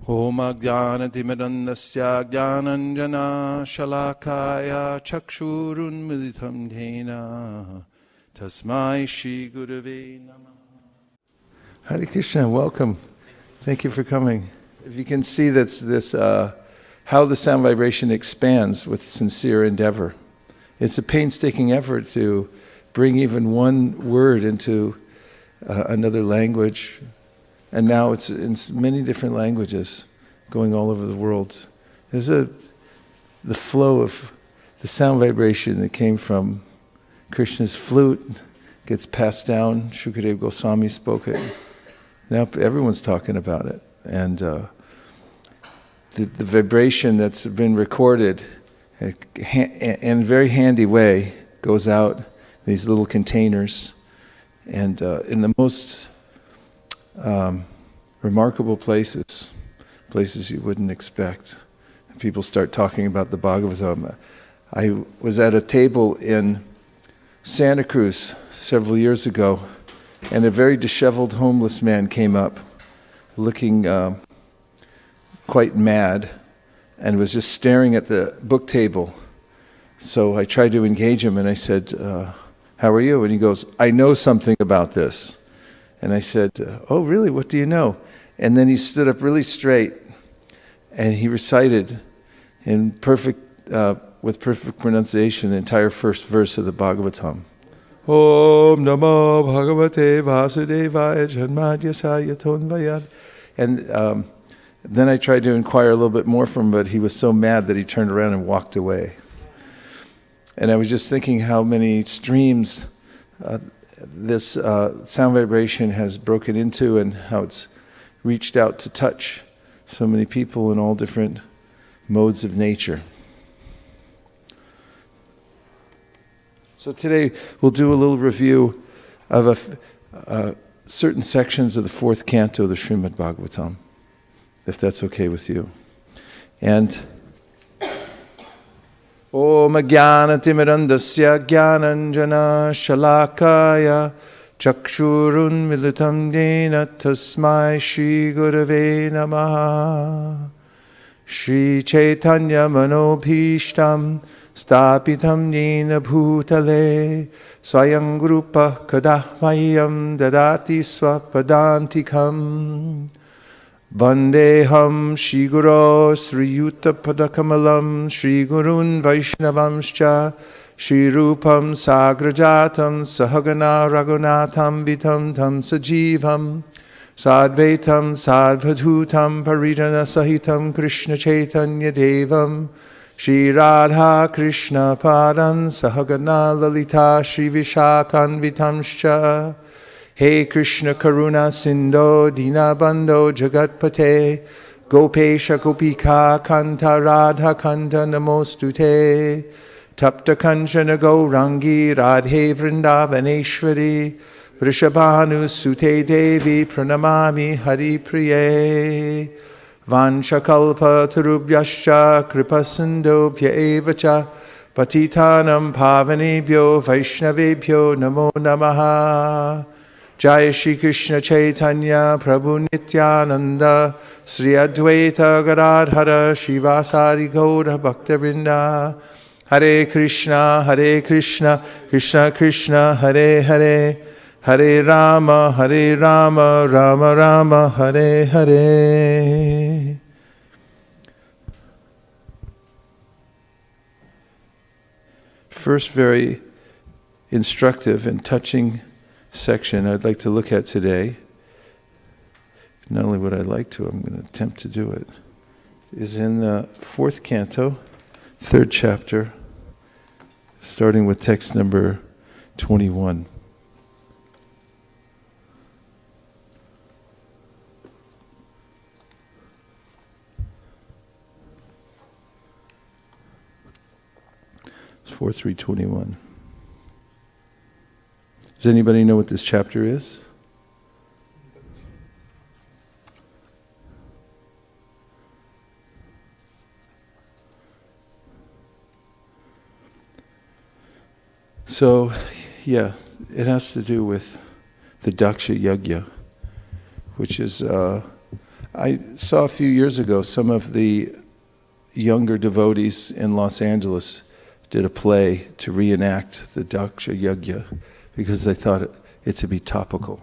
Om Ajnanatimirandasya Jnananjana Shalakaya Chakshurun Militam Dhena Tasmai Shri Gurave Namah. Hare Krishna, welcome. Thank you for coming. If you can see that's this how the sound vibration expands with sincere endeavor. It's a painstaking effort to bring even one word into another language. And now it's in many different languages going all over the world. There's the flow of the sound vibration that came from Krishna's flute gets passed down. Shukadeva Goswami spoke it. Now everyone's talking about it. And the vibration that's been recorded in a very handy way goes out these little containers. And in the most remarkable places you wouldn't expect. People start talking about the Bhagavatam. I was at a table in Santa Cruz several years ago, and a very disheveled homeless man came up, looking quite mad, and was just staring at the book table. So I tried to engage him, and I said, "How are you?" And he goes, "I know something about this." And I said, "Oh, really? What do you know?" And then he stood up really straight, and he recited in with perfect pronunciation the entire first verse of the Bhagavatam. Om Namo Bhagavate Vasudevaya Janmadhyasaya Tonvayad. And then I tried to inquire a little bit more from him, but he was so mad that he turned around and walked away. And I was just thinking how many streams this sound vibration has broken into, and how it's reached out to touch so many people in all different modes of nature. So today we'll do a little review of certain sections of the fourth canto of the Srimad Bhagavatam, if that's okay with you. And Om Ajnanatimirandasya Jnananjana Shalakaya Chakshurun Militam Dhena Tasmai Shri Gurave Namaha. Shri Chaitanya Manobhishtam Stapitam Yena Bhutale Swayam Rupa Kadahmayam Dadati Swapadantikam Vandeham Shri Guru Sri Yuta Padakamalam Shri Gurun Vaishnavamscha Shri Rupam Sagrajatam Sahagana Raghunatham Vitam Tam Sajivam Sadvaitam Sadvadhutam Parijana Sahitam Krishna Chaitanya Devam Shri Radha Krishna Padan Sahagana Lalita Shri Vishakan Vitamscha. Hey Krishna Karuna Sindho Dinabandho Jagatpate Gopesha Gopika Kanta Radha Kanta Namostute Tapta Kanchana Gaurangi Radhe Vrindavaneshwari Vrishabhanu Sute Devi Pranamami Hari Priye Vanshakalpa Tarubhyascha Kripasindobhya Evacha Patitanam Pavanebhyo Vaishnavebhyo Namo Namaha. Jai Shri Krishna Chaitanya Prabhu Nityananda Sri Advaita Gadadhara Shivasari Gaura Bhaktivinoda Hare Krishna Krishna Krishna Hare Hare Hare Rama Rama Rama Hare Hare. First very instructive and touching section I'd like to look at today, not only would I like to, I'm going to attempt to do it, is in the fourth canto, third chapter, starting with text number 21. It's 4:3:21. Does anybody know what this chapter is? So, yeah, it has to do with the Daksha Yajna, which is a I saw a few years ago some of the younger devotees in Los Angeles did a play to reenact the Daksha Yajna because they thought it to be topical.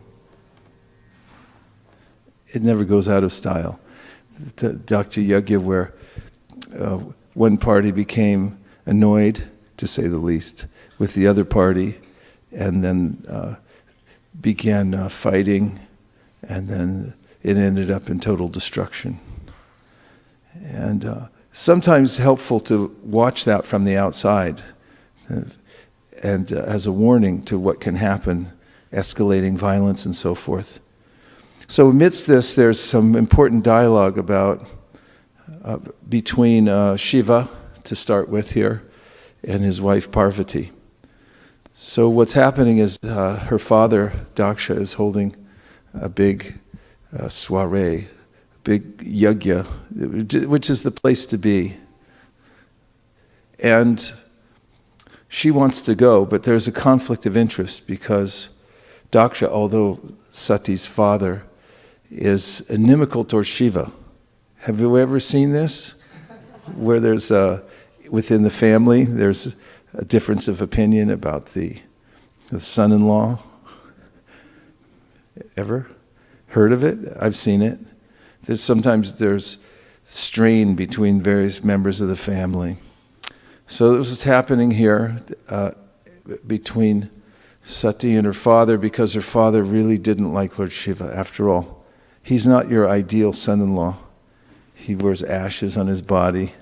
It never goes out of style. The Daksha Yajna where one party became annoyed, to say the least, with the other party, and then began fighting, and then it ended up in total destruction. And sometimes helpful to watch that from the outside, and as a warning to what can happen, escalating violence and so forth. So amidst this, there's some important dialogue about between Shiva, to start with here, and his wife Parvati. So what's happening is her father, Daksha, is holding a big soiree, big yajna, which is the place to be. And she wants to go, but there's a conflict of interest because Daksha, although Sati's father, is inimical towards Shiva. Have you ever seen this? Where there's within the family, there's a difference of opinion about the son-in-law. Ever heard of it? I've seen it. Sometimes there's strain between various members of the family. So this is happening here between Sati and her father, because her father really didn't like Lord Shiva. After all, he's not your ideal son-in-law. He wears ashes on his body,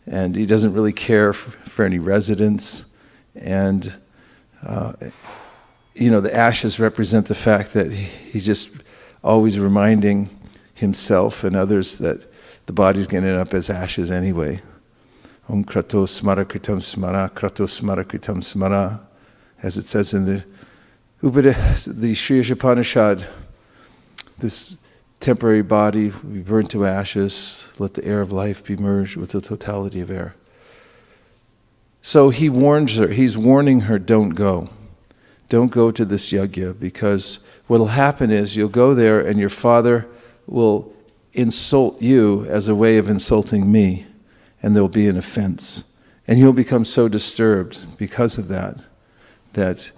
and he doesn't really care for any residents. And the ashes represent the fact that he's just always reminding himself and others that the body's going to end up as ashes anyway. Om krato smara kritam smara, krato smara kritam smara, as it says in the Sri Upanishad, this temporary body will be burned to ashes, let the air of life be merged with the totality of air. So he warns her, he's warning her, don't go. Don't go to this yajna, because what will happen is you'll go there and your father will insult you as a way of insulting me, and there will be an offense. And you'll become so disturbed because of that, that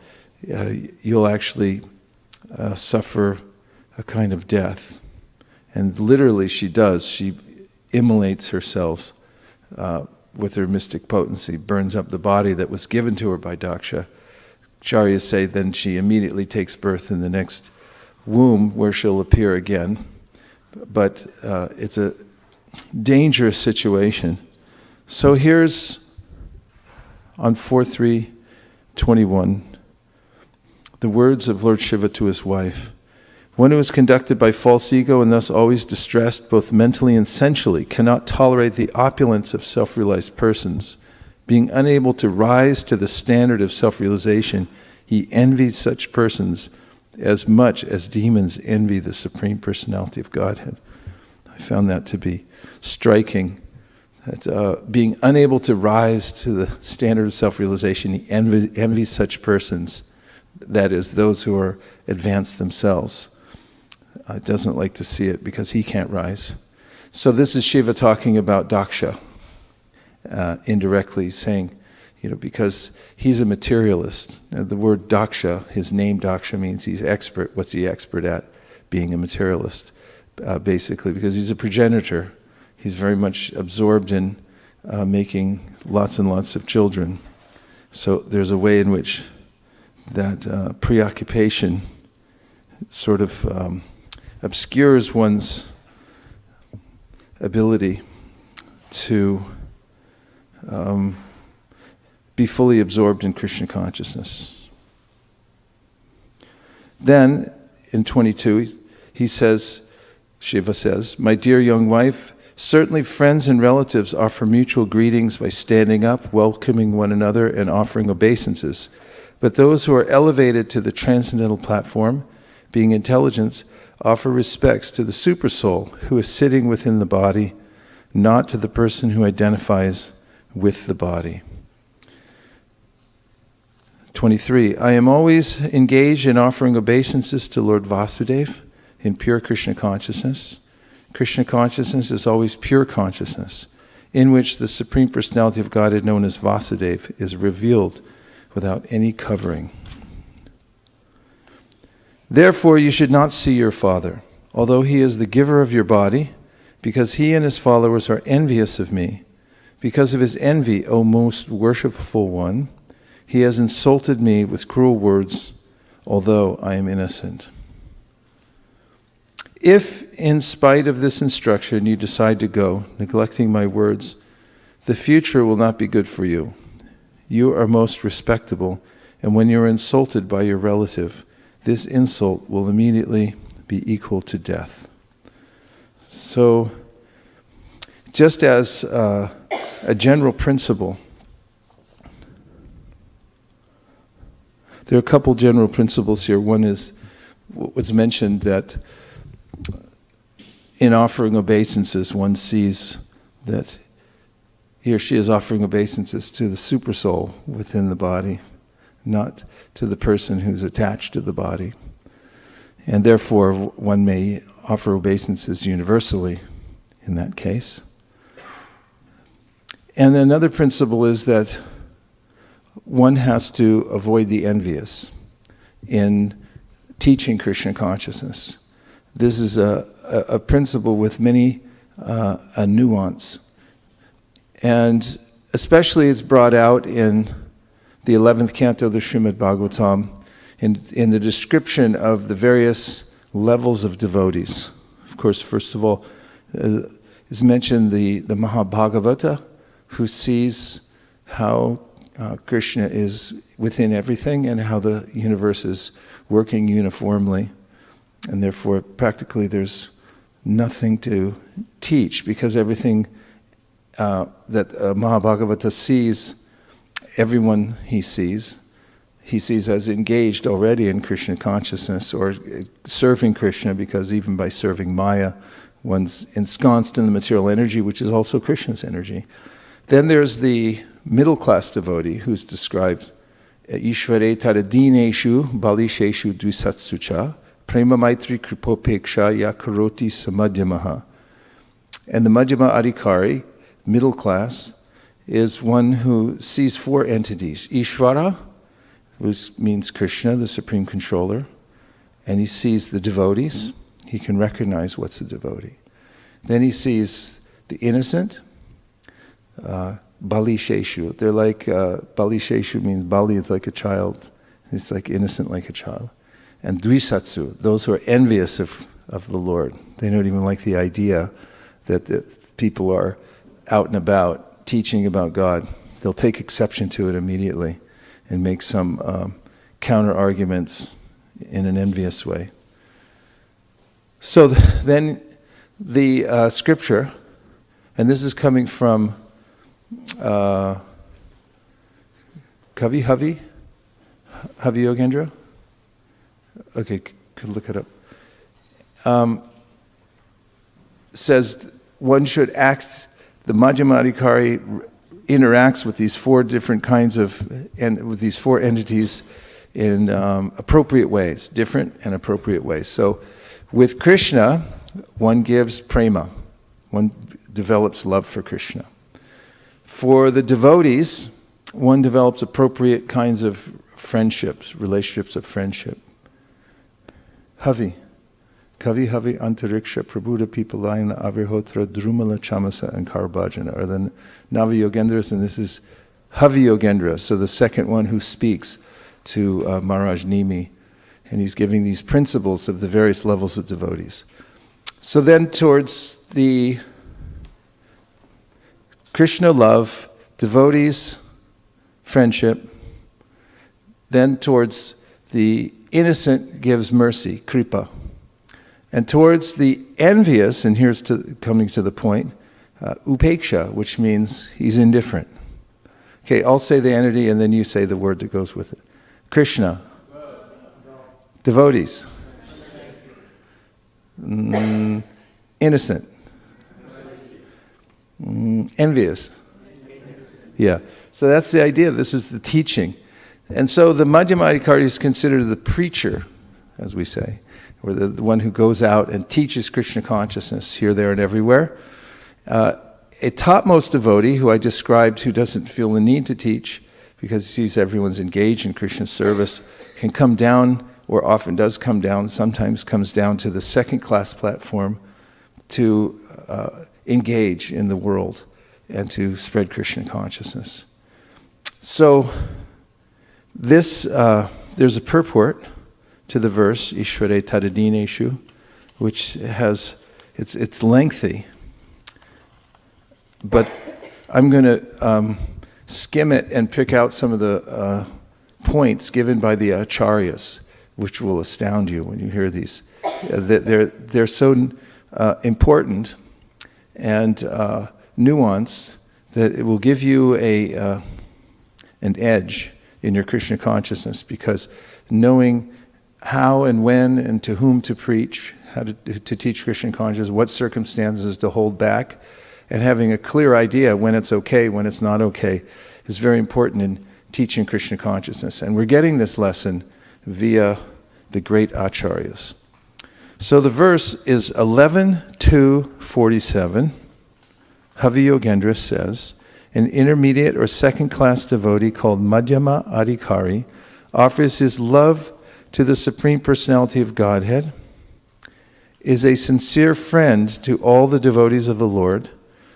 you'll actually suffer a kind of death. And literally she does. She immolates herself with her mystic potency, burns up the body that was given to her by Daksha. Acharyas say then she immediately takes birth in the next womb where she'll appear again. But it's a dangerous situation. So here's on 4/3/21 the words of Lord Shiva to his wife. One who is conducted by false ego and thus always distressed both mentally and sensually cannot tolerate the opulence of self-realized persons. Being unable to rise to the standard of self-realization, he envies such persons as much as demons envy the Supreme Personality of Godhead. I found that to be striking, that being unable to rise to the standard of self-realization, he envies such persons, that is, those who are advanced themselves. Doesn't like to see it because he can't rise. So this is Shiva talking about Daksha, indirectly saying, because he's a materialist. Now, the word Daksha, his name Daksha, means he's expert. What's he expert at? Being a materialist, basically, because he's a progenitor. He's very much absorbed in making lots and lots of children. So there's a way in which that preoccupation sort of obscures one's ability to be fully absorbed in Krishna consciousness. Then, in 22, he says, Shiva says, "My dear young wife, certainly friends and relatives offer mutual greetings by standing up, welcoming one another, and offering obeisances. But those who are elevated to the transcendental platform, being intelligence, offer respects to the Supersoul who is sitting within the body, not to the person who identifies with the body." 23, I am always engaged in offering obeisances to Lord Vasudeva in pure Krishna consciousness. Krishna consciousness is always pure consciousness, in which the Supreme Personality of Godhead, known as Vasudeva, is revealed without any covering. Therefore, you should not see your father, although he is the giver of your body, because he and his followers are envious of me. Because of his envy, O most worshipful one, he has insulted me with cruel words, although I am innocent. If, in spite of this instruction, you decide to go, neglecting my words, the future will not be good for you. You are most respectable, and when you are insulted by your relative, this insult will immediately be equal to death. So, just as a general principle, there are a couple general principles here. One is what was mentioned, that in offering obeisances, one sees that he or she is offering obeisances to the supersoul within the body, not to the person who's attached to the body. And therefore, one may offer obeisances universally in that case. And another principle is that one has to avoid the envious in teaching Krishna consciousness. This is a principle with many a nuance. And especially it's brought out in the 11th canto of the Srimad Bhagavatam, in the description of the various levels of devotees. Of course, first of all, is mentioned the Mahabhagavata, who sees how Krishna is within everything and how the universe is working uniformly. And therefore, practically, there's nothing to teach, because everything that Mahabhagavata sees, everyone he sees as engaged already in Krishna consciousness or serving Krishna, because even by serving Maya, one's ensconced in the material energy, which is also Krishna's energy. Then there's the middle class devotee, who's described, Ishvare taradineshu balisheshu dvisatsucha prema maitri kripopeksha yakaroti samadhyamaha. And the Madhyama Adhikari, middle class, is one who sees four entities. Ishvara, which means Krishna, the Supreme Controller, and he sees the devotees. He can recognize what's a devotee. Then he sees the innocent, Bali Sheshu. They're like, Bali Sheshu means Bali is like a child. It's like innocent like a child. And Dvisatsu, those who are envious of the Lord. They don't even like the idea that the people are out and about teaching about God. They'll take exception to it immediately and make some counter arguments in an envious way. So then the scripture, and this is coming from Kavi Yogendra? Okay, could look it up. Says one should act, the Madhyama Adhikari interacts with these four different kinds of, and with these four entities in appropriate ways, different and appropriate ways. So with Krishna, one gives prema, one develops love for Krishna. For the devotees, one develops appropriate kinds of friendships, relationships of friendship. Kavi Havi Antariksha Prabhuda Pipalayana Avirhotra Drumala Chamasa and Karbhajana are the Navi Yogendras, and this is Havi Yogendra, so the second one who speaks to Maharaj Nimi, and he's giving these principles of the various levels of devotees. So then towards the Krishna love, devotees, friendship, then towards the innocent gives mercy, kripa. And towards the envious, and here's coming to the point, upeksha, which means he's indifferent. Okay, I'll say the entity and then you say the word that goes with it. Krishna. Devotees. Innocent. Envious. Yeah. So that's the idea. This is the teaching. And so the Madhyama Adhikari is considered the preacher, as we say, or the one who goes out and teaches Krishna consciousness here, there, and everywhere. A topmost devotee, who I described, who doesn't feel the need to teach because he sees everyone's engaged in Krishna service, can come down, or often does come down, sometimes comes down to the second-class platform to engage in the world and to spread Krishna consciousness. So this, there's a purport to the verse, Ishvare Tadadineshu, which has, it's lengthy, but I'm going to skim it and pick out some of the points given by the acharyas, which will astound you when you hear these. They're so important and nuanced that it will give you an edge in your Krishna consciousness, because knowing how and when and to whom to preach, how to teach Krishna consciousness, what circumstances to hold back, and having a clear idea when it's okay, when it's not okay, is very important in teaching Krishna consciousness. And we're getting this lesson via the great acharyas. So the verse is 11:2:47. Havi Yogendra says, an intermediate or second-class devotee called Madhyama Adhikari offers his love to the Supreme Personality of Godhead, is a sincere friend to all the devotees of the Lord,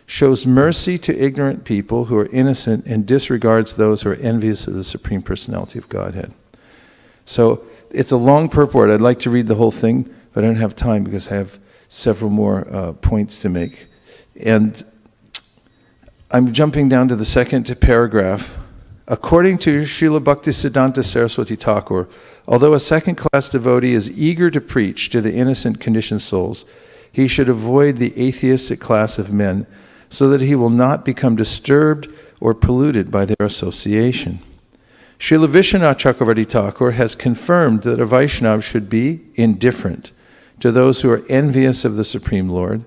shows mercy to ignorant people who are innocent, and disregards those who are envious of the Supreme Personality of Godhead. So it's a long purport. I'd like to read the whole thing, but I don't have time because I have several more points to make. And I'm jumping down to the second paragraph. According to Srila Bhaktisiddhanta Saraswati Thakur, although a second-class devotee is eager to preach to the innocent conditioned souls, he should avoid the atheistic class of men so that he will not become disturbed or polluted by their association. Srila Vishwanath Chakravarti Thakur has confirmed that a Vaishnava should be indifferent to those who are envious of the Supreme Lord.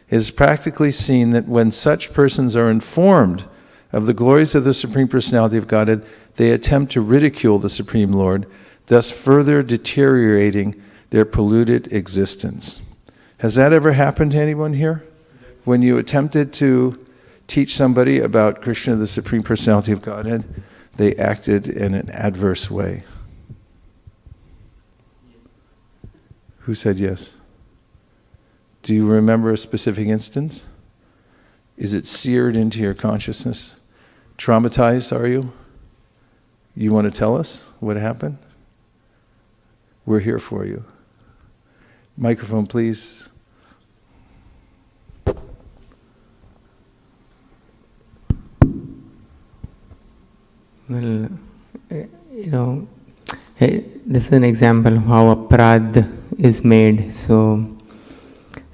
It is practically seen that when such persons are informed of the glories of the Supreme Personality of Godhead, they attempt to ridicule the Supreme Lord, thus further deteriorating their polluted existence. Has that ever happened to anyone here? When you attempted to teach somebody about Krishna, the Supreme Personality of Godhead, they acted in an adverse way. Who said yes? Do you remember a specific instance? Is it seared into your consciousness? Traumatized, are you? You want to tell us what happened? We're here for you. Microphone, please. Well, this is an example of how aparadh is made. So,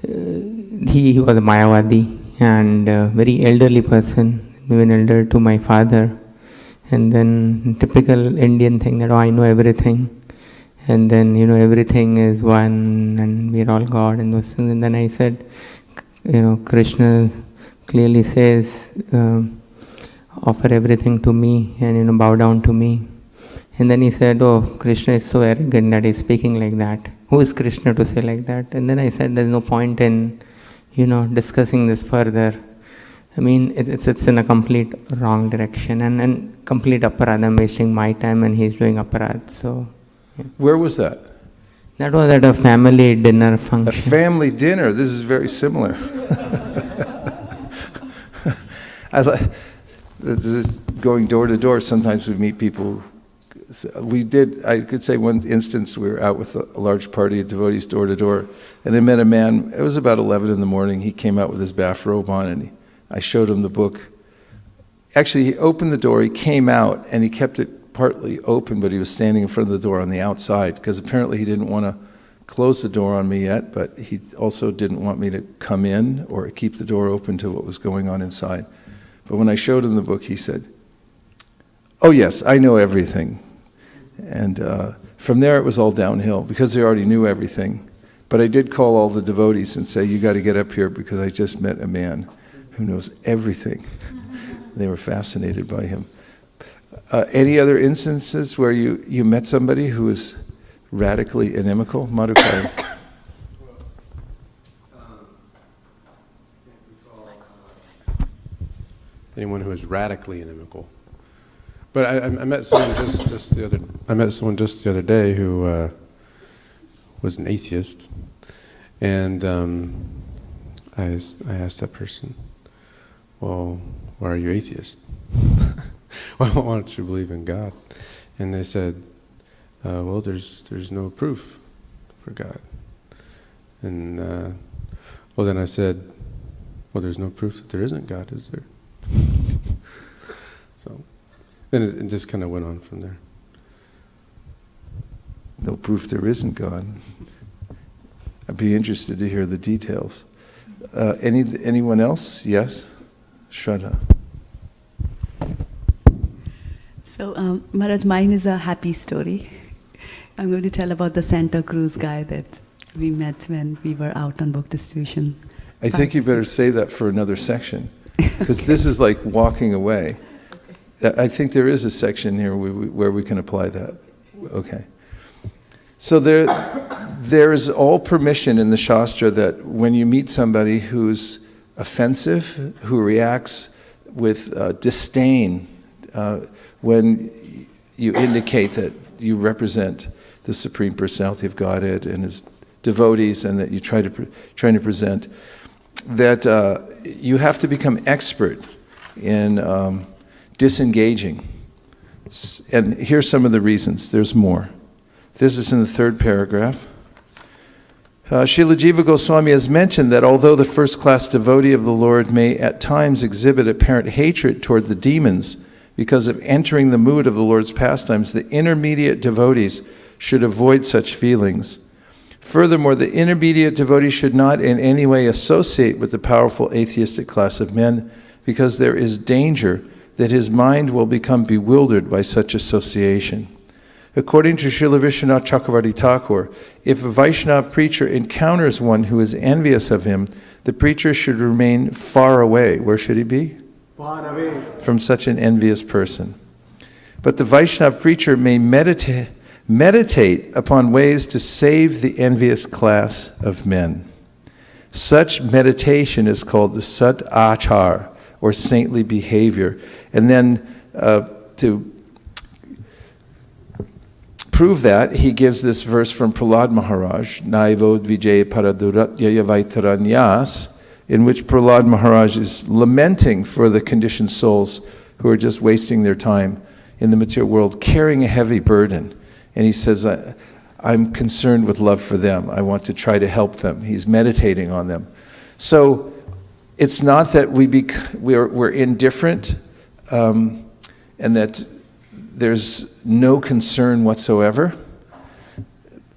he was a Mayavadi and a very elderly person, even elder to my father. And then typical Indian thing that, I know everything. And then, everything is one and we're all God and those things. And then I said, Krishna clearly says, offer everything to me and, bow down to me. And then he said, Krishna is so arrogant that he's speaking like that. Who is Krishna to say like that? And then I said, there's no point in, discussing this further. I mean, it's in a complete wrong direction and complete aparadh. I'm wasting my time and he's doing aparadh. So, yeah. Where was that? That was at a family dinner function. A family dinner. This is very similar. This is going door to door. Sometimes we meet people. I could say one instance, we were out with a large party of devotees door to door, and I met a man. It was about 11 in the morning. He came out with his bathrobe on, and I showed him the book. Actually, he opened the door, he came out, and he kept it partly open, but he was standing in front of the door on the outside, because apparently he didn't want to close the door on me yet, but he also didn't want me to come in or keep the door open to what was going on inside. But when I showed him the book, he said, "Oh yes, I know everything." And from there it was all downhill, because they already knew everything. But I did call all the devotees and say, "You got to get up here, because I just met a man who knows everything." They were fascinated by him. Any other instances where you met somebody who was radically inimical? Madhukar? anyone who is radically inimical. But I met someone just the other day who was an atheist, and I asked that person, "Well, why are you atheist? Why don't you believe in God?" And they said, "Well, there's no proof for God." And well, then I said, "Well, there's no proof that there isn't God, is there?" So then it just kind of went on from there. No proof there isn't God. I'd be interested to hear the details. Anyone else? Yes? Shraddha. So, Maharaj, mine is a happy story. I'm going to tell about the Santa Cruz guy that we met when we were out on book distribution. I think you better save that for another section, because this is like walking away. I think there is a section here where we can apply that. Okay. So there is all permission in the Shastra that when you meet somebody who's offensive, who reacts with disdain, when you indicate that you represent the Supreme Personality of Godhead and His devotees, and that you trying to present, that you have to become expert in disengaging. And here's some of the reasons. There's more. This is in the third paragraph. Srila Jiva Goswami has mentioned that although the first-class devotee of the Lord may at times exhibit apparent hatred toward the demons because of entering the mood of the Lord's pastimes, the intermediate devotees should avoid such feelings. Furthermore, the intermediate devotee should not in any way associate with the powerful atheistic class of men, because there is danger that his mind will become bewildered by such association. According to Srila Vishwanath Chakravarti Thakur, if a Vaishnava preacher encounters one who is envious of him, the preacher should remain far away. Where should he be? Far away from such an envious person. But the Vaishnava preacher may meditate upon ways to save the envious class of men. Such meditation is called the Sat Achar, or saintly behavior. And then to prove that, he gives this verse from Prahlad Maharaj, Naivod Vijay Paraduratya Vaitaranyas, in which Prahlad Maharaj is lamenting for the conditioned souls who are just wasting their time in the material world, carrying a heavy burden. And he says, I'm concerned with love for them. I want to try to help them. He's meditating on them. So it's not that we're indifferent and that there's no concern whatsoever.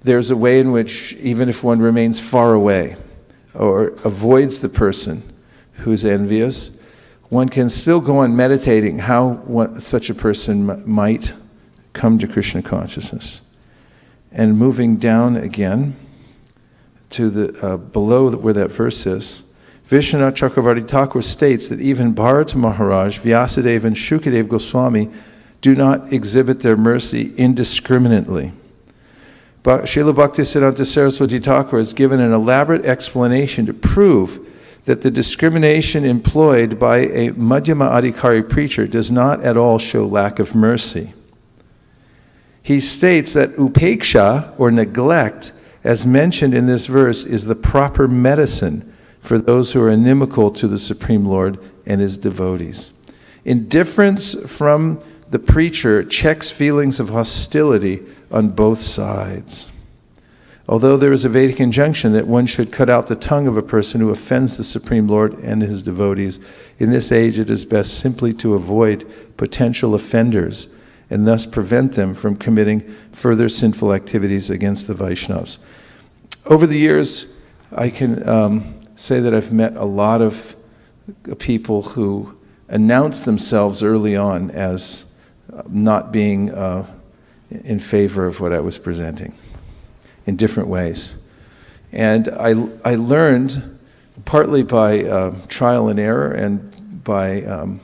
There's a way in which, even if one remains far away or avoids the person who's envious, one can still go on meditating how such a person might come to Krishna consciousness. And moving down again to the below where that verse is, Vishwanath Chakravarti Thakur states that even Bharata Maharaj, Vyasadeva, and Shukadev Goswami do not exhibit their mercy indiscriminately. But Srila Bhaktisiddhanta Saraswati Thakur has given an elaborate explanation to prove that the discrimination employed by a Madhyama Adhikari preacher does not at all show lack of mercy. He states that upeksha, or neglect, as mentioned in this verse, is the proper medicine for those who are inimical to the Supreme Lord and His devotees. Indifference from the preacher checks feelings of hostility on both sides. Although there is a Vedic injunction that one should cut out the tongue of a person who offends the Supreme Lord and His devotees, in this age it is best simply to avoid potential offenders and thus prevent them from committing further sinful activities against the Vaishnavas. Over the years, I can say that I've met a lot of people who announce themselves early on as not being in favor of what I was presenting in different ways. And I learned, partly by trial and error and by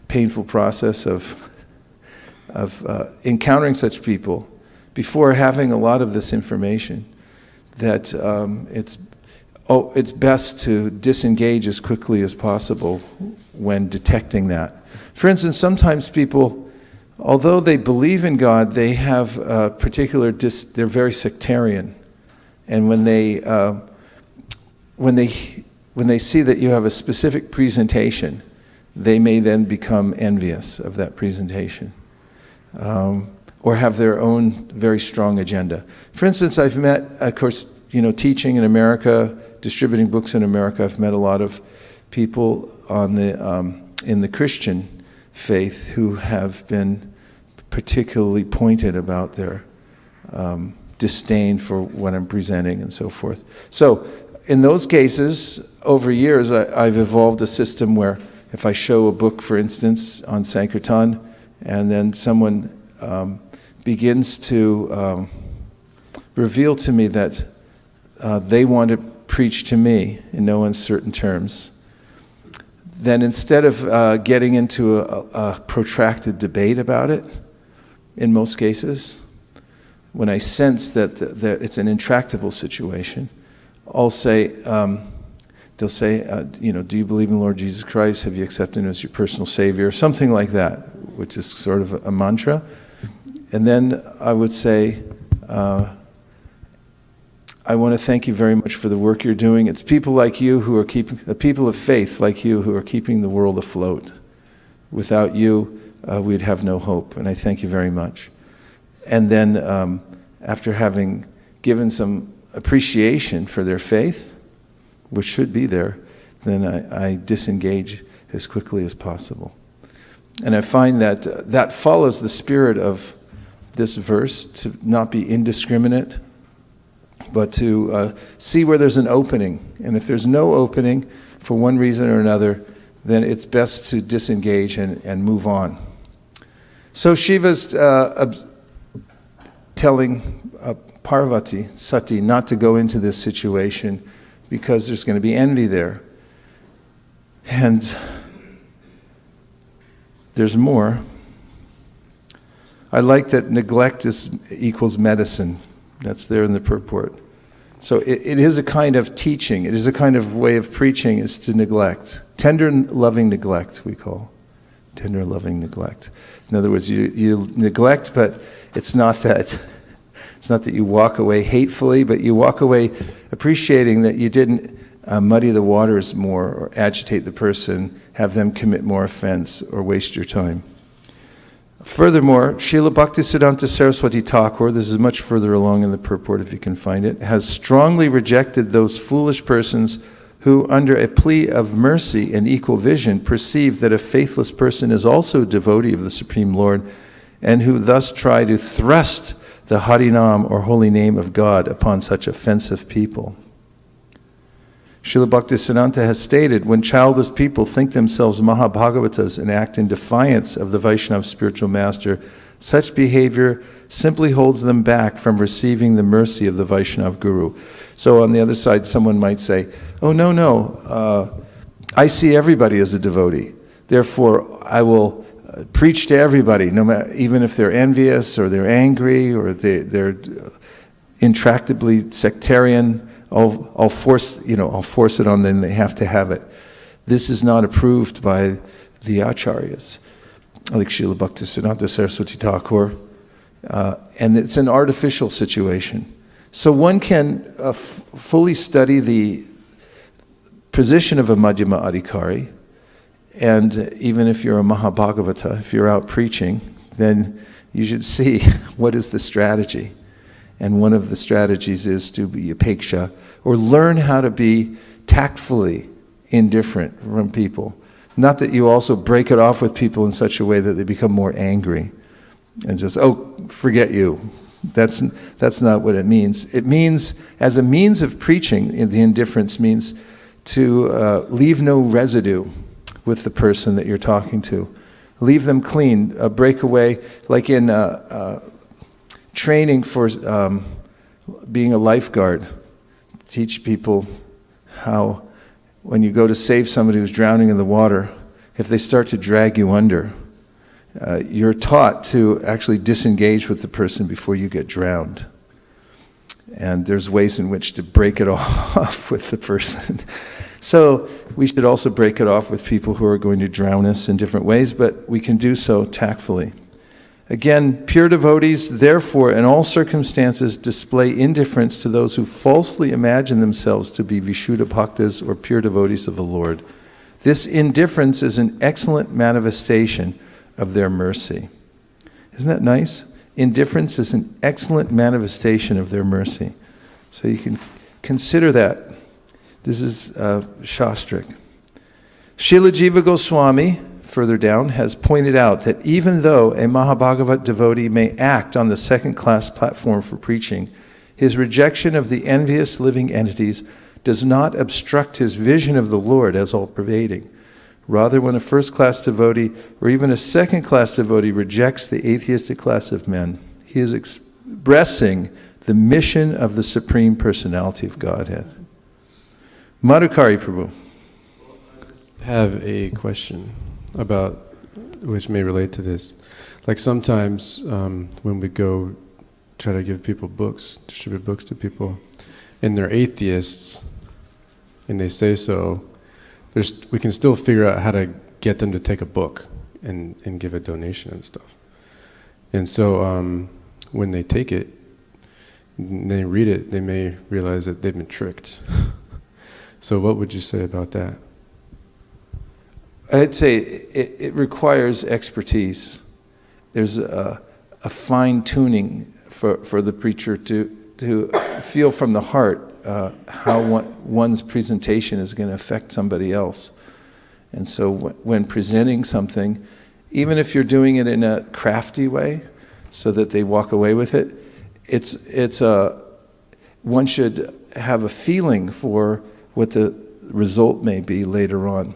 painful process of encountering such people before having a lot of this information, that it's it's best to disengage as quickly as possible when detecting that. For instance, sometimes people, although they believe in God, they have a particular, they're very sectarian. And when they see that you have a specific presentation, they may then become envious of that presentation, or have their own very strong agenda. For instance, I've met, of course, teaching in America, distributing books in America, I've met a lot of people in the Christian faith who have been particularly pointed about their disdain for what I'm presenting and so forth. So in those cases, over years, I've evolved a system where if I show a book, for instance, on Sankirtan, and then someone begins to reveal to me that they want to preach to me in no uncertain terms, then instead of getting into a protracted debate about it, in most cases, when I sense that it's an intractable situation, I'll say, they'll say, do you believe in the Lord Jesus Christ? Have you accepted Him as your personal Savior? Something like that, which is sort of a mantra. And then I would say, I want to thank you very much for the work you're doing. It's people like you who are keeping, the people of faith like you who are keeping the world afloat. Without you, we'd have no hope, and I thank you very much. And then after having given some appreciation for their faith, which should be there, then I disengage as quickly as possible. And I find that that follows the spirit of this verse, to not be indiscriminate, but to see where there's an opening. And if there's no opening for one reason or another, then it's best to disengage and move on. So Shiva's telling Parvati, Sati, not to go into this situation because there's going to be envy there. And there's more. I like that neglect equals medicine. That's there in the purport. So it is a kind of teaching. It is a kind of way of preaching, is to neglect. Tender and loving neglect, we call. Tender and loving neglect. In other words, you neglect, but it's not that you walk away hatefully, but you walk away appreciating that you didn't muddy the waters more or agitate the person, have them commit more offense or waste your time. Furthermore, Srila Bhaktisiddhanta Saraswati Thakur, this is much further along in the purport if you can find it, has strongly rejected those foolish persons who, under a plea of mercy and equal vision, perceive that a faithless person is also a devotee of the Supreme Lord, and who thus try to thrust the Harinam or holy name of God upon such offensive people. Srila Bhaktisiddhanta has stated, when childless people think themselves Mahabhagavatas and act in defiance of the Vaishnava spiritual master, such behavior simply holds them back from receiving the mercy of the Vaishnava Guru. So on the other side, someone might say, oh, no, I see everybody as a devotee. Therefore, I will preach to everybody, no matter, even if they're envious or they're angry or they're intractably sectarian. I'll force it on them. They have to have it. This is not approved by the acharyas, like Srila Bhaktisiddhanta Saraswati Thakur, and it's an artificial situation. So one can fully study the position of a Madhyama Adhikari, and even if you're a Mahabhagavata, if you're out preaching, then you should see what is the strategy. And one of the strategies is to be upeksha, or learn how to be tactfully indifferent from people. Not that you also break it off with people in such a way that they become more angry and just, forget you. That's not what it means. It means, as a means of preaching, the indifference means to leave no residue with the person that you're talking to. Leave them clean, break away, like in training for being a lifeguard. Teach people how, when you go to save somebody who's drowning in the water, if they start to drag you under, you're taught to actually disengage with the person before you get drowned. And there's ways in which to break it off with the person. So we should also break it off with people who are going to drown us in different ways, but we can do so tactfully. Again, pure devotees, therefore, in all circumstances, display indifference to those who falsely imagine themselves to be Vishuddha Bhaktas or pure devotees of the Lord. This indifference is an excellent manifestation of their mercy. Isn't that nice? Indifference is an excellent manifestation of their mercy. So you can consider that. This is Shastric. Srila Jiva Goswami, further down, has pointed out that even though a Mahabhagavat devotee may act on the second-class platform for preaching, his rejection of the envious living entities does not obstruct his vision of the Lord as all-pervading. Rather, when a first-class devotee or even a second-class devotee rejects the atheistic class of men, he is expressing the mission of the Supreme Personality of Godhead. Madhukari Prabhu. I have a question about, which may relate to this. Like sometimes when we go try to give people books, distribute books to people, and they're atheists, and they say so, we can still figure out how to get them to take a book and give a donation and stuff. And so when they take it, and they read it, they may realize that they've been tricked. So what would you say about that? I'd say it requires expertise. There's a fine-tuning for the preacher to feel from the heart how one's presentation is going to affect somebody else. And so when presenting something, even if you're doing it in a crafty way so that they walk away with it, one should have a feeling for what the result may be later on.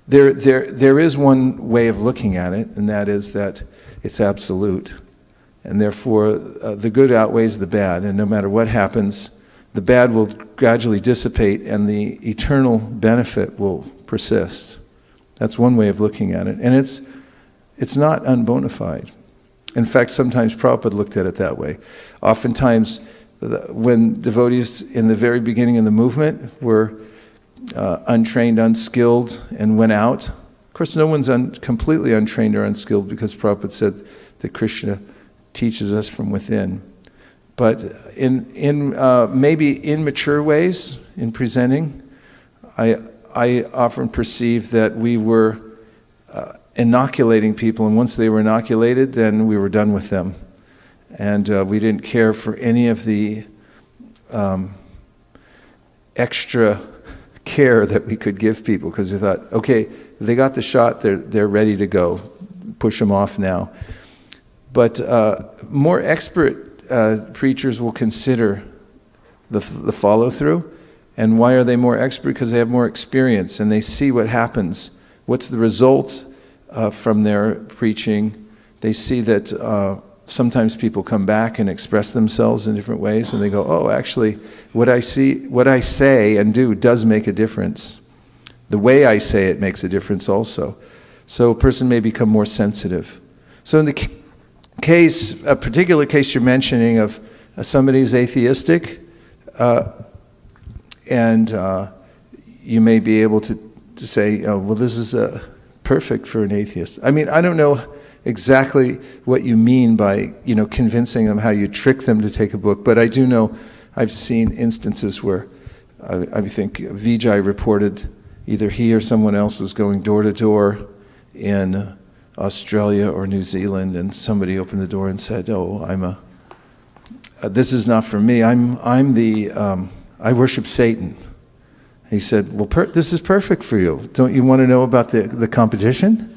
There is one way of looking at it, and that is that it's absolute. And therefore, the good outweighs the bad, and no matter what happens, the bad will gradually dissipate and the eternal benefit will persist. That's one way of looking at it. And it's not unbona fide. In fact, sometimes Prabhupada looked at it that way. Oftentimes, when devotees in the very beginning of the movement were untrained, unskilled, and went out. Of course, no one's completely untrained or unskilled because Prabhupada said that Krishna teaches us from within. But in maybe immature ways in presenting, I often perceived that we were inoculating people, and once they were inoculated, then we were done with them. And we didn't care for any of the extra care that we could give people, because we thought, okay, they got the shot, they're ready to go. Push them off now. But more expert preachers will consider the follow-through. And why are they more expert? Because they have more experience and they see what happens. What's the result from their preaching? They see that sometimes people come back and express themselves in different ways, and they go, oh, actually, what I say and do does make a difference. The way I say it makes a difference also. So a person may become more sensitive. So in the case, a particular case you're mentioning of somebody who's atheistic, and you may be able to say, oh, well, this is perfect for an atheist. I mean, I don't know exactly what you mean by, convincing them, how you trick them to take a book, but I do know I've seen instances where I think Vijay reported either he or someone else was going door to door in Australia or New Zealand, and somebody opened the door and said, "Oh, this is not for me. I worship Satan." He said, "Well, this is perfect for you. Don't you want to know about the competition?"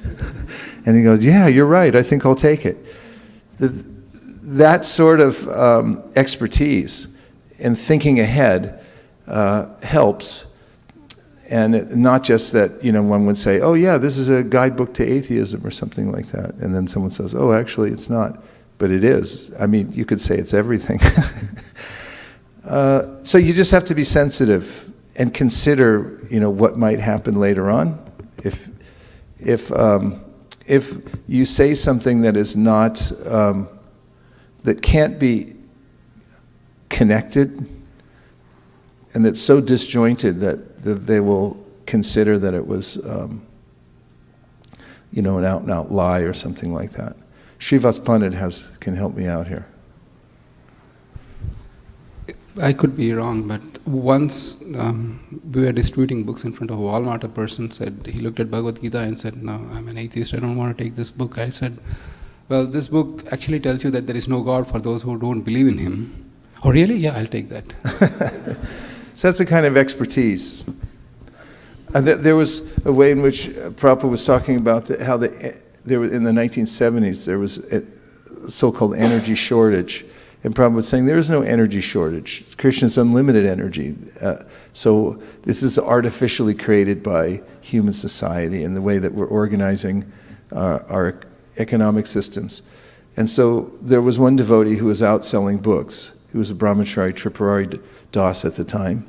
And he goes, "Yeah, you're right. I think I'll take it." That sort of expertise in thinking ahead helps. And not just that, one would say, oh yeah, this is a guidebook to atheism or something like that. And then someone says, oh, actually it's not. But it is. I mean, you could say it's everything. So you just have to be sensitive and consider, what might happen later on. If you say something that is not, that can't be connected, and it's so disjointed that they will consider that it was, an out-and-out lie or something like that. Srivas Pandit can help me out here. I could be wrong, but once we were distributing books in front of Walmart, a person said, he looked at Bhagavad Gita and said, "No, I'm an atheist, I don't want to take this book." I said, "Well, this book actually tells you that there is no God for those who don't believe in Him." "Oh, really? Yeah, I'll take that." So that's a kind of expertise. There was a way in which Prabhupada was talking about how there was, in the 1970s, there was a so-called energy shortage. And Prabhupada was saying there is no energy shortage. Krishna's unlimited energy. So this is artificially created by human society and the way that we're organizing our economic systems. And so there was one devotee who was out selling books. He was a brahmachari, Tripurari Dasa at the time,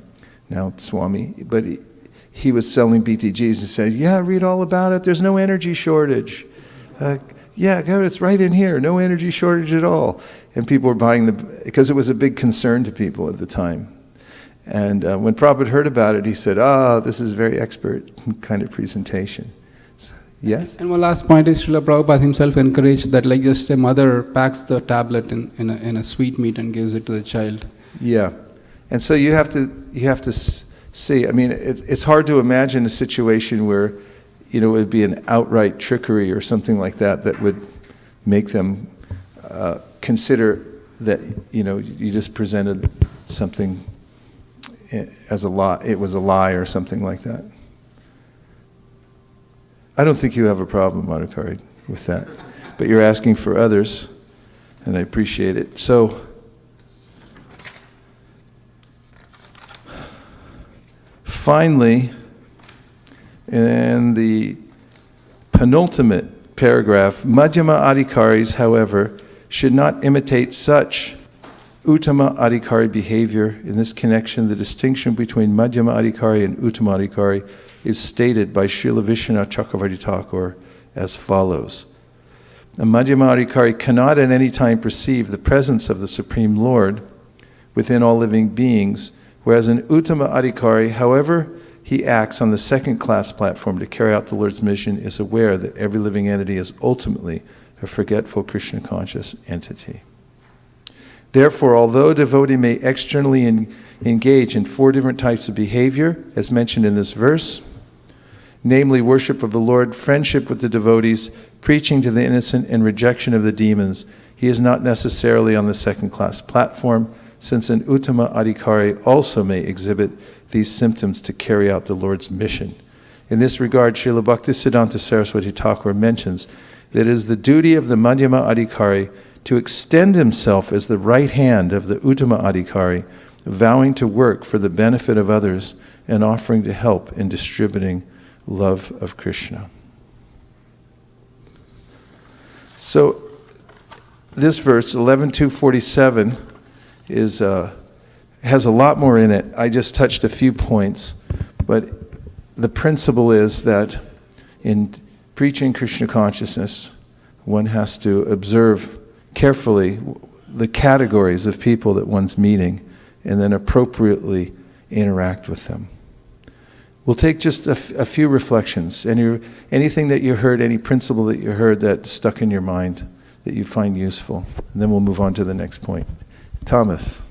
now Swami. But he was selling BTGs and said, "Yeah, read all about it. There's no energy shortage. Yeah, God, it's right in here. No energy shortage at all." And people were buying because it was a big concern to people at the time. And when Prabhupada heard about it, he said, "This is very expert kind of presentation." So, yes? And one last point is Srila Prabhupada himself encouraged that, like just a mother packs the tablet in a sweetmeat and gives it to the child. Yeah. And so you have to see, I mean, it's hard to imagine a situation where, it would be an outright trickery or something like that would make them consider that, you just presented something as a lie, it was a lie or something like that. I don't think you have a problem, Madhukari, with that. But you're asking for others, and I appreciate it. So, finally, in the penultimate paragraph, Madhyama Adhikaris, however, should not imitate such Uttama Adhikari behavior. In this connection, the distinction between Madhyama Adhikari and Uttama Adhikari is stated by Srila Vishwanath Chakravarti Thakur as follows. A Madhyama Adhikari cannot at any time perceive the presence of the Supreme Lord within all living beings, whereas an Uttama Adhikari, however he acts on the second-class platform to carry out the Lord's mission, is aware that every living entity is ultimately a forgetful Krishna-conscious entity. Therefore, although a devotee may externally engage in 4 different types of behavior, as mentioned in this verse, namely worship of the Lord, friendship with the devotees, preaching to the innocent, and rejection of the demons, he is not necessarily on the second-class platform, since an Uttama Adhikari also may exhibit these symptoms to carry out the Lord's mission. In this regard, Srila Bhaktisiddhanta Saraswati Thakur mentions that it is the duty of the Madhyama Adhikari to extend himself as the right hand of the Uttama Adhikari, vowing to work for the benefit of others and offering to help in distributing love of Krishna. So, this verse, 11.247, has a lot more in it. I just touched a few points, but the principle is that in preaching Krishna consciousness, one has to observe carefully the categories of people that one's meeting and then appropriately interact with them. We'll take just a few reflections. Anything that you heard, any principle that you heard that stuck in your mind that you find useful, and then we'll move on to the next point. Thomas.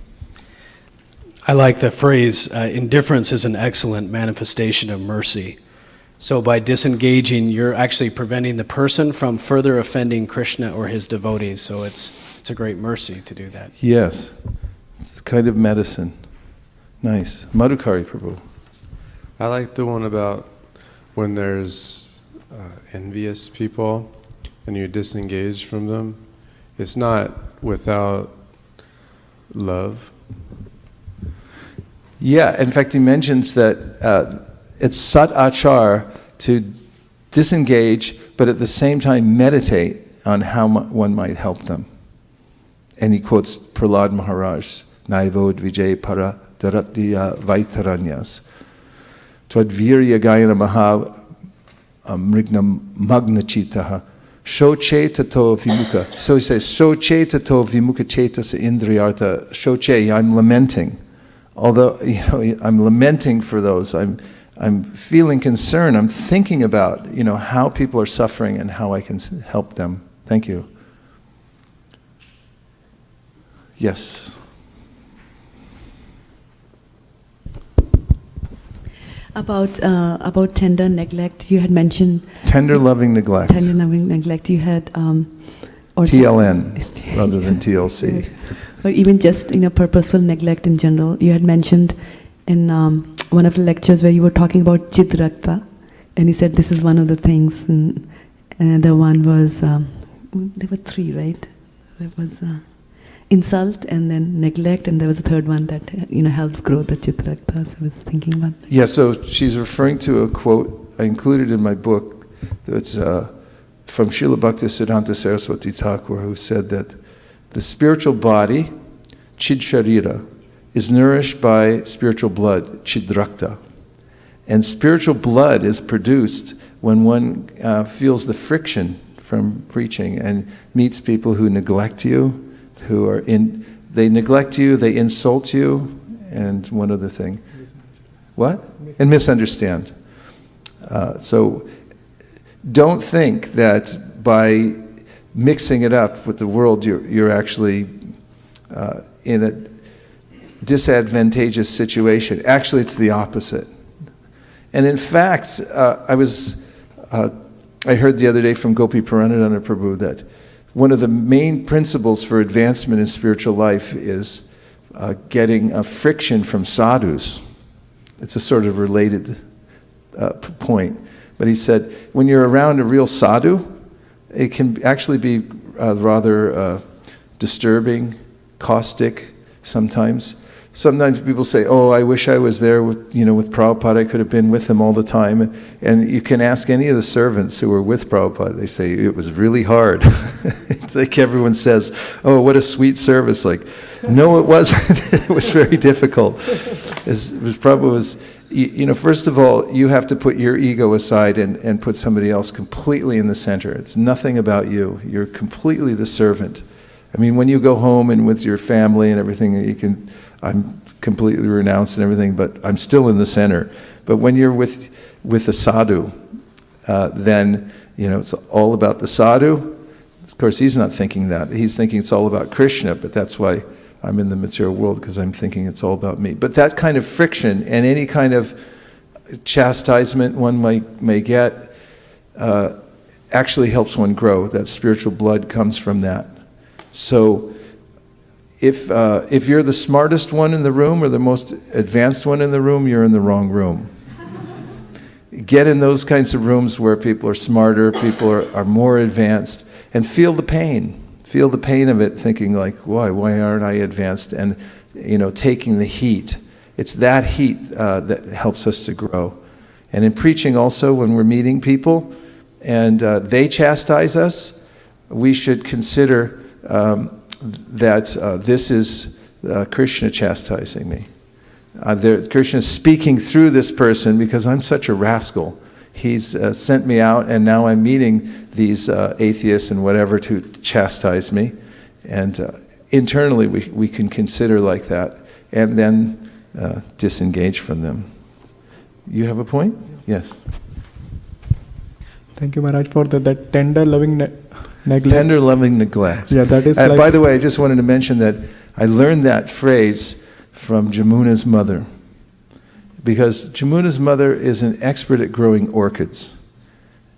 I like the phrase, indifference is an excellent manifestation of mercy. So by disengaging, you're actually preventing the person from further offending Krishna or his devotees. So it's a great mercy to do that. Yes. It's a kind of medicine. Nice. Madhukari Prabhu. I like the one about when there's envious people and you disengage from them. It's not without love. Yeah, in fact, he mentions that it's sat achar to disengage, but at the same time meditate on how one might help them. And he quotes Prahlad Maharaj, Naivo dvijay para daratya vaitaranyas. Twadvirya gayana maha mrignam magnachitaha Shoche tato vimuka. So he says, Shoche tato vimuka cetasa indriyartha. Shoche, I'm lamenting. Although, I'm lamenting for those. I'm feeling concern. I'm thinking about, how people are suffering and how I can help them. Thank you. Yes. About tender neglect, you had mentioned. Tender loving neglect. Tender loving neglect, you had. Or TLN rather than TLC. Or even just purposeful neglect in general. You had mentioned in one of the lectures where you were talking about chidrakta, and you said this is one of the things. And another one was there were three, right? There was insult, and then neglect, and there was a third one that helps grow the chidrakta. So I was thinking about that. Yeah. So she's referring to a quote I included in my book that's from Srila Bhaktisiddhanta Saraswati Thakur, who said that the spiritual body, chid sharira, is nourished by spiritual blood, chidrakta. And spiritual blood is produced when one feels the friction from preaching and meets people who neglect you, they neglect you, they insult you, and one other thing. What? And misunderstand. So don't think that by mixing it up with the world, you're actually in a disadvantageous situation. Actually, it's the opposite. And in fact, I heard the other day from Gopi Paranadhana Prabhu that one of the main principles for advancement in spiritual life is getting a friction from sadhus. It's a sort of related point. But he said, when you're around a real sadhu, it can actually be rather disturbing, caustic sometimes. Sometimes people say, oh, I wish I was there with Prabhupada, I could have been with him all the time. And you can ask any of the servants who were with Prabhupada, they say, it was really hard. It's like everyone says, oh, what a sweet service. Like, no, it wasn't. It was very difficult. Prabhupada was, first of all, you have to put your ego aside and put somebody else completely in the center. It's nothing about you. You're completely the servant. I mean, when you go home and with your family and everything, I'm completely renounced and everything, but I'm still in the center. But when you're with a sadhu, then, it's all about the sadhu. Of course, he's not thinking that. He's thinking it's all about Krishna, but that's why I'm in the material world, because I'm thinking it's all about me. But that kind of friction and any kind of chastisement one may get actually helps one grow. That spiritual blood comes from that. So if you're the smartest one in the room or the most advanced one in the room, you're in the wrong room. Get in those kinds of rooms where people are smarter, people are more advanced, and feel the pain. Feel the pain of it, thinking like, why aren't I advanced? And, taking the heat. It's that heat that helps us to grow. And in preaching also, when we're meeting people and they chastise us, we should consider that this is Krishna chastising me. Krishna is speaking through this person because I'm such a rascal. He's sent me out, and now I'm meeting these atheists and whatever to chastise me. And internally we can consider like that and then disengage from them. You have a point? Yes. Thank you, Maharaj, for that tender loving neglect. Tender loving neglect. Yeah, that is By the way, I just wanted to mention that I learned that phrase from Jamuna's mother, because Jamuna's mother is an expert at growing orchids.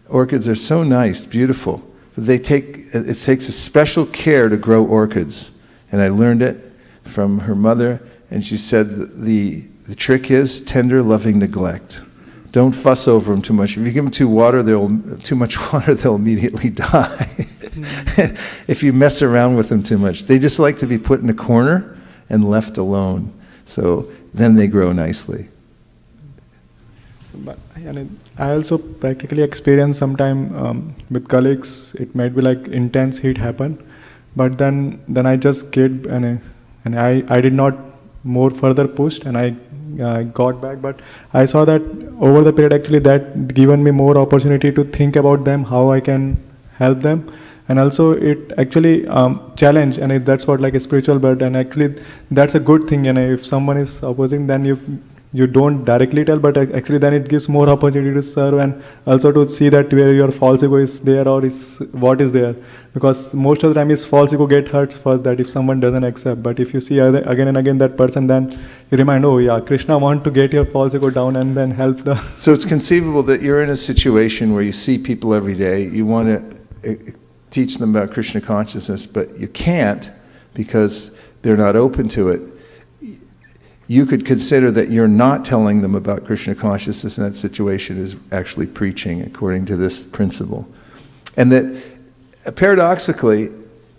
Orchids are so nice, beautiful, but it takes a special care to grow orchids. And I learned it from her mother, and she said the trick is tender loving neglect. Don't fuss over them too much. If you give them too much water, they'll immediately die. If you mess around with them too much, they just like to be put in a corner and left alone. So then they grow nicely. But I also practically experienced sometime with colleagues. It might be like intense heat happen, but then I just kid and I did not more further pushed, and I got back. But I saw that over the period, actually, that given me more opportunity to think about them, how I can help them. And also it actually challenge, and that's what like a spiritual bird, and actually that's a good thing. And if someone is opposing, then you don't directly tell, but actually then it gives more opportunity to serve, and also to see that where your false ego is there or is what is there, because most of the time is false ego get hurt first, that if someone doesn't accept. But if you see again and again that person, then you remind, oh yeah, Krishna want to get your false ego down, and then help the. So it's conceivable that you're in a situation where you see people every day, you want to teach them about Krishna consciousness, but you can't because they're not open to it. You could consider that you're not telling them about Krishna consciousness in that situation is actually preaching according to this principle. And that paradoxically,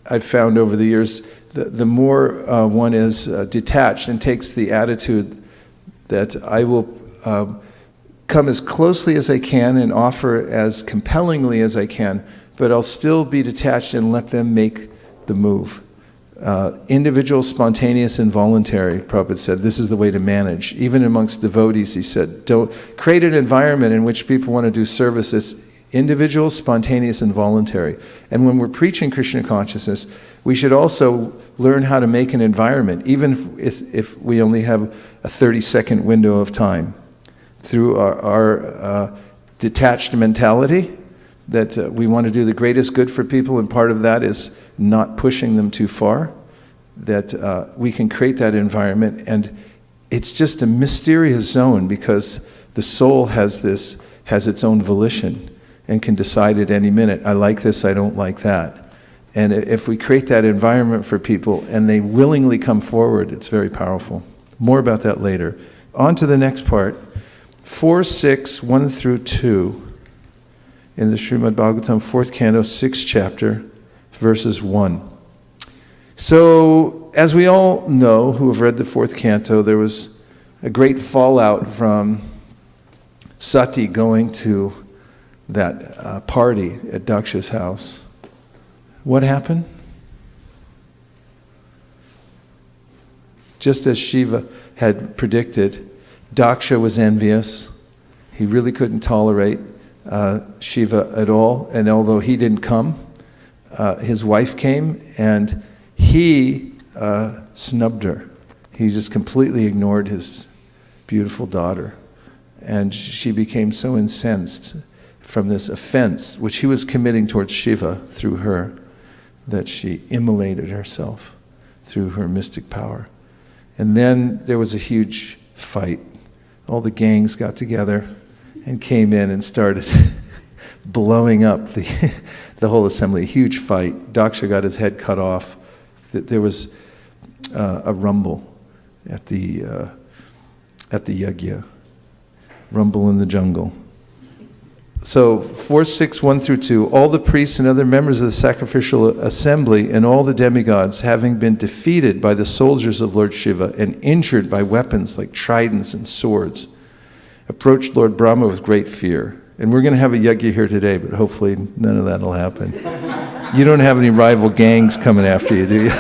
I've found over the years, the more one is detached and takes the attitude that I will come as closely as I can and offer as compellingly as I can, but I'll still be detached and let them make the move. Individual, spontaneous, and voluntary, Prabhupada said, this is the way to manage. Even amongst devotees, he said, don't create an environment in which people want to do service that's individual, spontaneous, and voluntary. And when we're preaching Krishna consciousness, we should also learn how to make an environment, even if we only have a 30-second window of time. Through our detached mentality, that we want to do the greatest good for people, and part of that is not pushing them too far, that we can create that environment. And it's just a mysterious zone, because the soul has its own volition and can decide at any minute, I like this, I don't like that. And if we create that environment for people and they willingly come forward, it's very powerful. More about that later. On to the next part, 4, 6, 1 through 2. In the Srimad Bhagavatam, 4th Canto, 6th chapter, verses 1. So, as we all know who have read the 4th Canto, there was a great fallout from Sati going to that party at Daksha's house. What happened? Just as Shiva had predicted, Daksha was envious. He really couldn't tolerate Shiva at all, and although he didn't come, his wife came, and he snubbed her. He just completely ignored his beautiful daughter, and she became so incensed from this offense, which he was committing towards Shiva through her, that she immolated herself through her mystic power. And then there was a huge fight. All the gangs got together and came in and started blowing up the whole assembly. A huge fight. Daksha got his head cut off. There was a rumble at the yajna. Rumble in the jungle. So 4, 6, 1 through 2, all the priests and other members of the sacrificial assembly and all the demigods, having been defeated by the soldiers of Lord Shiva and injured by weapons like tridents and swords, approached Lord Brahma with great fear. And we're going to have a yajna here today, but hopefully none of that will happen. You don't have any rival gangs coming after you, do you?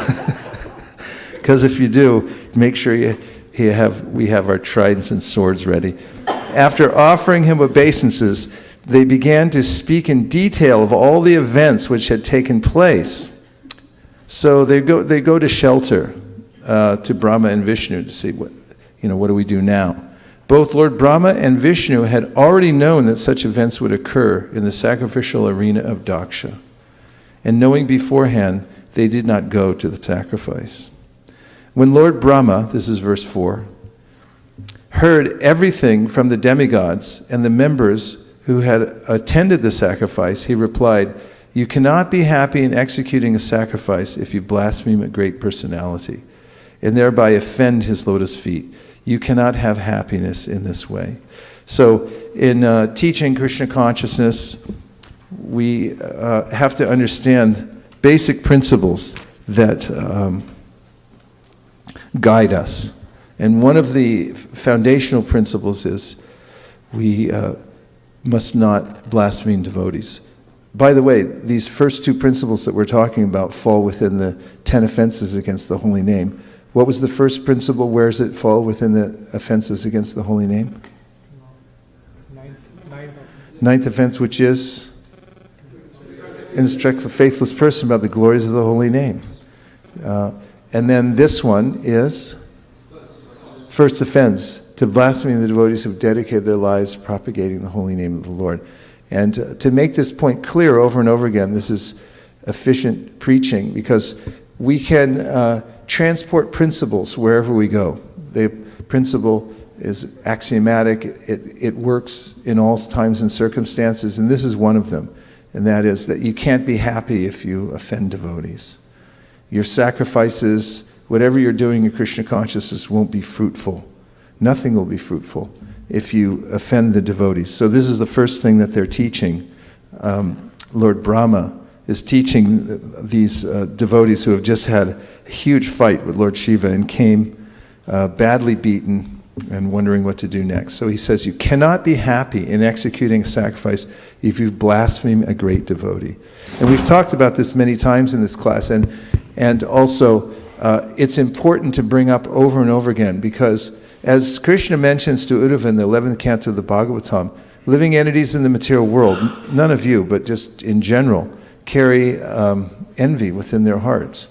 Because if you do, make sure we have our tridents and swords ready. After offering him obeisances, they began to speak in detail of all the events which had taken place. So they go to shelter to Brahma and Vishnu to see what do we do now. Both Lord Brahma and Vishnu had already known that such events would occur in the sacrificial arena of Daksha. And knowing beforehand, they did not go to the sacrifice. When Lord Brahma, this is verse 4, heard everything from the demigods and the members who had attended the sacrifice, he replied, "You cannot be happy in executing a sacrifice if you blaspheme a great personality and thereby offend his lotus feet. You cannot have happiness in this way." So in teaching Krishna consciousness, we have to understand basic principles that guide us. And one of the foundational principles is we must not blaspheme devotees. By the way, these first two principles that we're talking about fall within the 10 offenses against the holy name. What was the first principle? Where does it fall within the offenses against the holy name? Ninth offense, which is instructs a faithless person about the glories of the holy name. And then this one is first offense, to blaspheme the devotees who have dedicated their lives propagating the holy name of the Lord. And to make this point clear over and over again, this is efficient preaching, because we can transport principles wherever we go. The principle is axiomatic. It works in all times and circumstances, and this is one of them. And that is that you can't be happy if you offend devotees. Your sacrifices, whatever you're doing in Krishna consciousness, won't be fruitful. Nothing will be fruitful if you offend the devotees. So this is the first thing that they're teaching. Lord Brahma is teaching these devotees who have just had a huge fight with Lord Shiva and came badly beaten and wondering what to do next. So he says, you cannot be happy in executing a sacrifice if you've blasphemed a great devotee. And we've talked about this many times in this class, and also it's important to bring up over and over again, because as Krishna mentions to Uddhava in the 11th canto of the Bhagavatam, living entities in the material world, none of you, but just in general, carry envy within their hearts.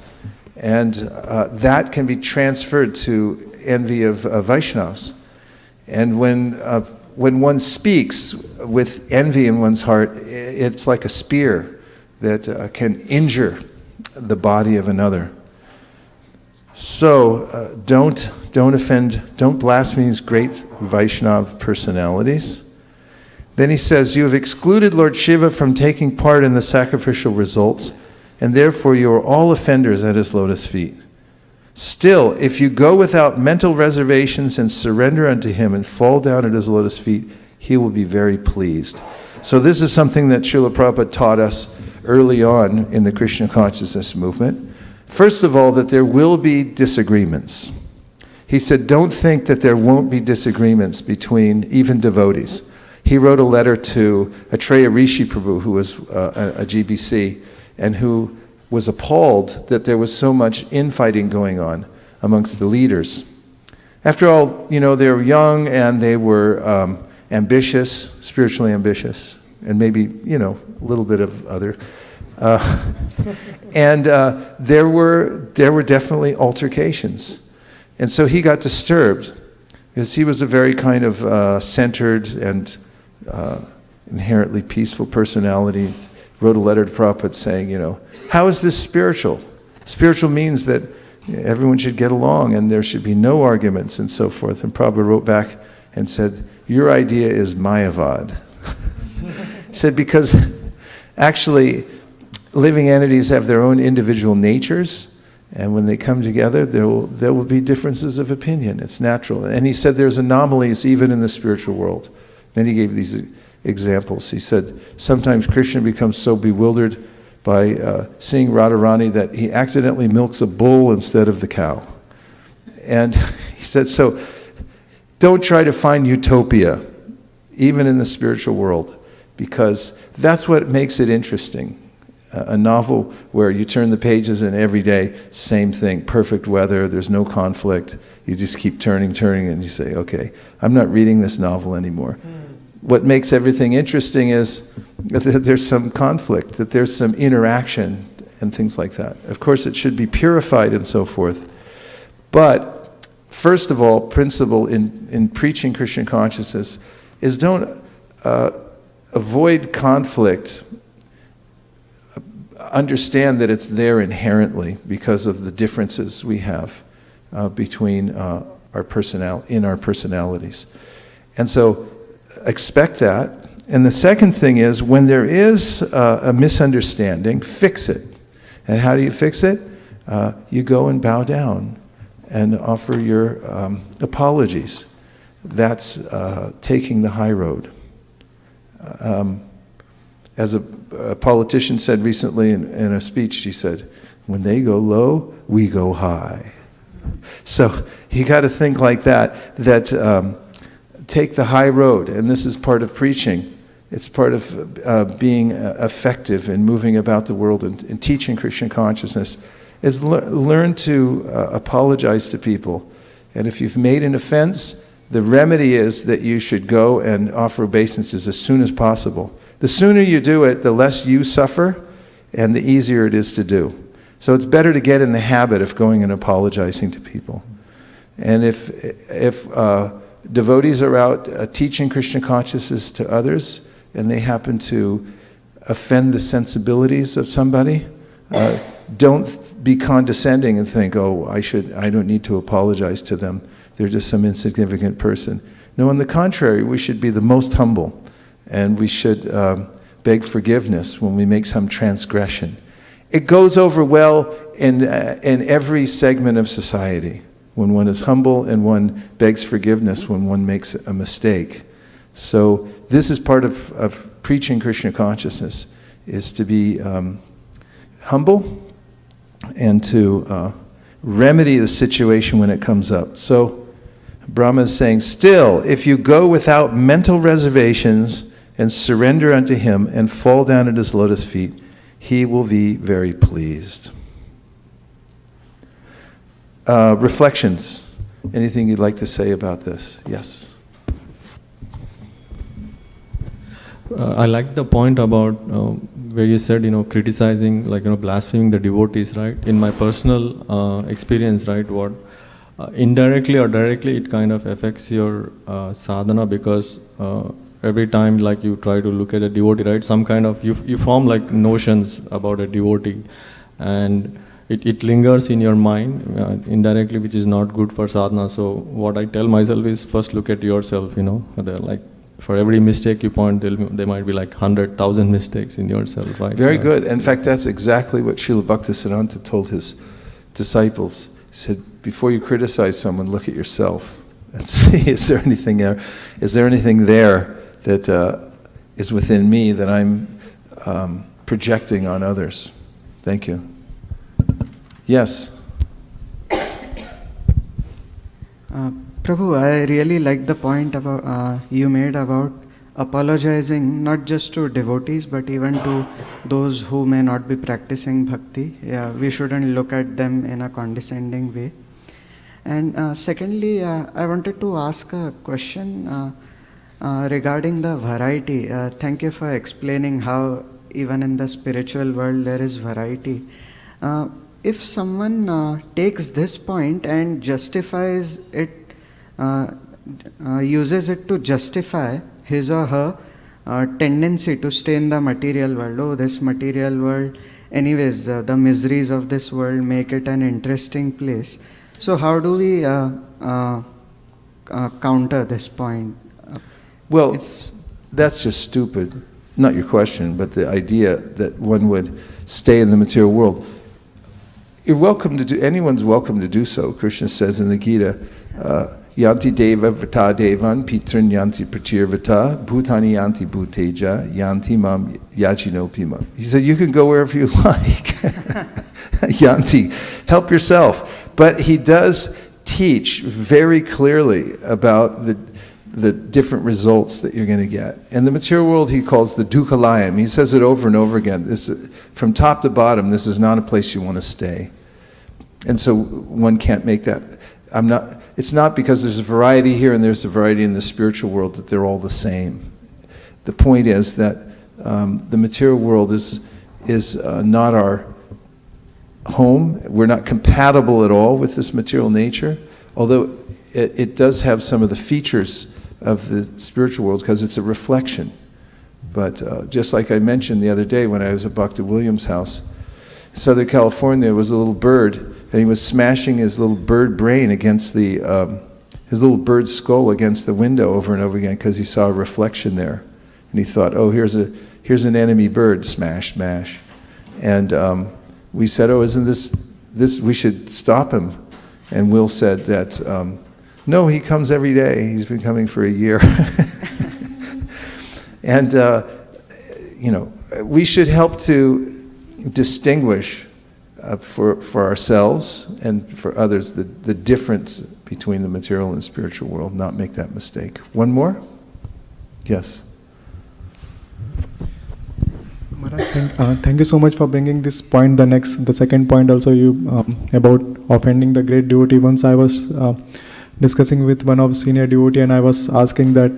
And that can be transferred to envy of Vaishnavas. And when one speaks with envy in one's heart, it's like a spear that can injure the body of another. So don't offend, don't blaspheme these great Vaishnava personalities. Then he says, you have excluded Lord Shiva from taking part in the sacrificial results, and therefore you are all offenders at his lotus feet. Still, if you go without mental reservations and surrender unto him and fall down at his lotus feet, he will be very pleased. So this is something that Srila Prabhupada taught us early on in the Krishna consciousness movement. First of all, that there will be disagreements. He said, don't think that there won't be disagreements between even devotees. He wrote a letter to Atreya Rishi Prabhu, who was a GBC, and who was appalled that there was so much infighting going on amongst the leaders. After all, they were young and they were ambitious, spiritually ambitious, and maybe, a little bit of other. And there were definitely altercations. And so he got disturbed, because he was a very kind of centered and inherently peaceful personality. Wrote a letter to Prabhupada saying, how is this spiritual? Spiritual means that everyone should get along and there should be no arguments and so forth. And Prabhupada wrote back and said, your idea is Mayavad. He said, because actually living entities have their own individual natures, and when they come together, there will be differences of opinion. It's natural. And he said there's anomalies even in the spiritual world. Then he gave these examples. He said sometimes Krishna becomes so bewildered by seeing Radharani that he accidentally milks a bull instead of the cow. And he said, so don't try to find utopia, even in the spiritual world, because that's what makes it interesting. A novel where you turn the pages and every day, same thing, perfect weather, there's no conflict. You just keep turning, and you say, okay, I'm not reading this novel anymore. What makes everything interesting is that there's some conflict, that there's some interaction and things like that. Of course, it should be purified and so forth. But first of all, principle in preaching Krishna consciousness is don't avoid conflict. Understand that it's there inherently because of the differences we have between our personalities. And so expect that. And the second thing is, when there is a misunderstanding, fix it. And how do you fix it? You go and bow down and offer your apologies. That's taking the high road. As a politician said recently in a speech, she said, when they go low, we go high. So you got to think like that take the high road, and this is part of preaching. It's part of being effective in moving about the world and teaching Krishna consciousness, is learn to apologize to people. And if you've made an offense, the remedy is that you should go and offer obeisances as soon as possible. The sooner you do it, the less you suffer, and the easier it is to do. So it's better to get in the habit of going and apologizing to people. And if devotees are out teaching Krishna consciousness to others, and they happen to offend the sensibilities of somebody, don't be condescending and think, oh, I don't need to apologize to them. They're just some insignificant person. No, on the contrary, we should be the most humble, and we should beg forgiveness when we make some transgression. It goes over well in every segment of society, when one is humble and one begs forgiveness when one makes a mistake. So this is part of preaching Krishna consciousness, is to be humble and to remedy the situation when it comes up. So Brahma is saying, still, if you go without mental reservations and surrender unto him and fall down at his lotus feet, he will be very pleased. Reflections. Anything you'd like to say about this? Yes. I like the point about where you said, criticizing, blaspheming the devotees, right? In my personal experience, right, what indirectly or directly it kind of affects your sadhana, because every time you try to look at a devotee, right, some kind of, you form notions about a devotee, and it lingers in your mind indirectly, which is not good for sadhana. So what I tell myself is, first look at yourself, they're for every mistake you point, there might be 100,000 mistakes in yourself, right? Very good. In fact, that's exactly what Srila Bhaktisiddhanta told his disciples. He said, before you criticize someone, look at yourself and see, is there anything there? Is there anything there that is within me that I'm projecting on others? Thank you. Yes. Prabhu, I really like the point about you made about apologizing not just to devotees but even to those who may not be practicing bhakti. Yeah, we shouldn't look at them in a condescending way. And secondly, I wanted to ask a question regarding the variety. Thank you for explaining how even in the spiritual world there is variety. If someone takes this point and justifies it, uses it to justify his or her tendency to stay in the material world. Oh, this material world, anyways, the miseries of this world make it an interesting place. So how do we counter this point? Well, that's just stupid. Not your question, but the idea that one would stay in the material world. You're welcome to do, anyone's welcome to do so. Krishna says in the Gita, Yanti deva vata devan pitrin yanti pratir vata bhutani yanti bhuteja yanti mam yachino pima. He said, you can go wherever you like. Yanti, help yourself. But he does teach very clearly about the different results that you're going to get. And the material world he calls the dukkhalayam. He says it over and over again. This, from top to bottom, this is not a place you want to stay. And so one can't make that. It's not because there's a variety here and there's a variety in the spiritual world that they're all the same. The point is that the material world is not our home. We're not compatible at all with this material nature, although it does have some of the features of the spiritual world because it's a reflection. But just like I mentioned the other day when I was at Bhakti Williams' house, in Southern California, there was a little bird, and he was smashing his little bird brain against his little bird skull against the window over and over again because he saw a reflection there. And he thought, oh, here's an enemy bird, smash, smash. And we said, oh, isn't this, we should stop him. And Will said that, no, he comes every day. He's been coming for a year. And, we should help to distinguish for ourselves and for others the difference between the material and spiritual world, not make that mistake. One more? Yes. Maharaj, thank you so much for bringing this point. The second point also about offending the great devotee. Once I was discussing with one of senior devotee and I was asking that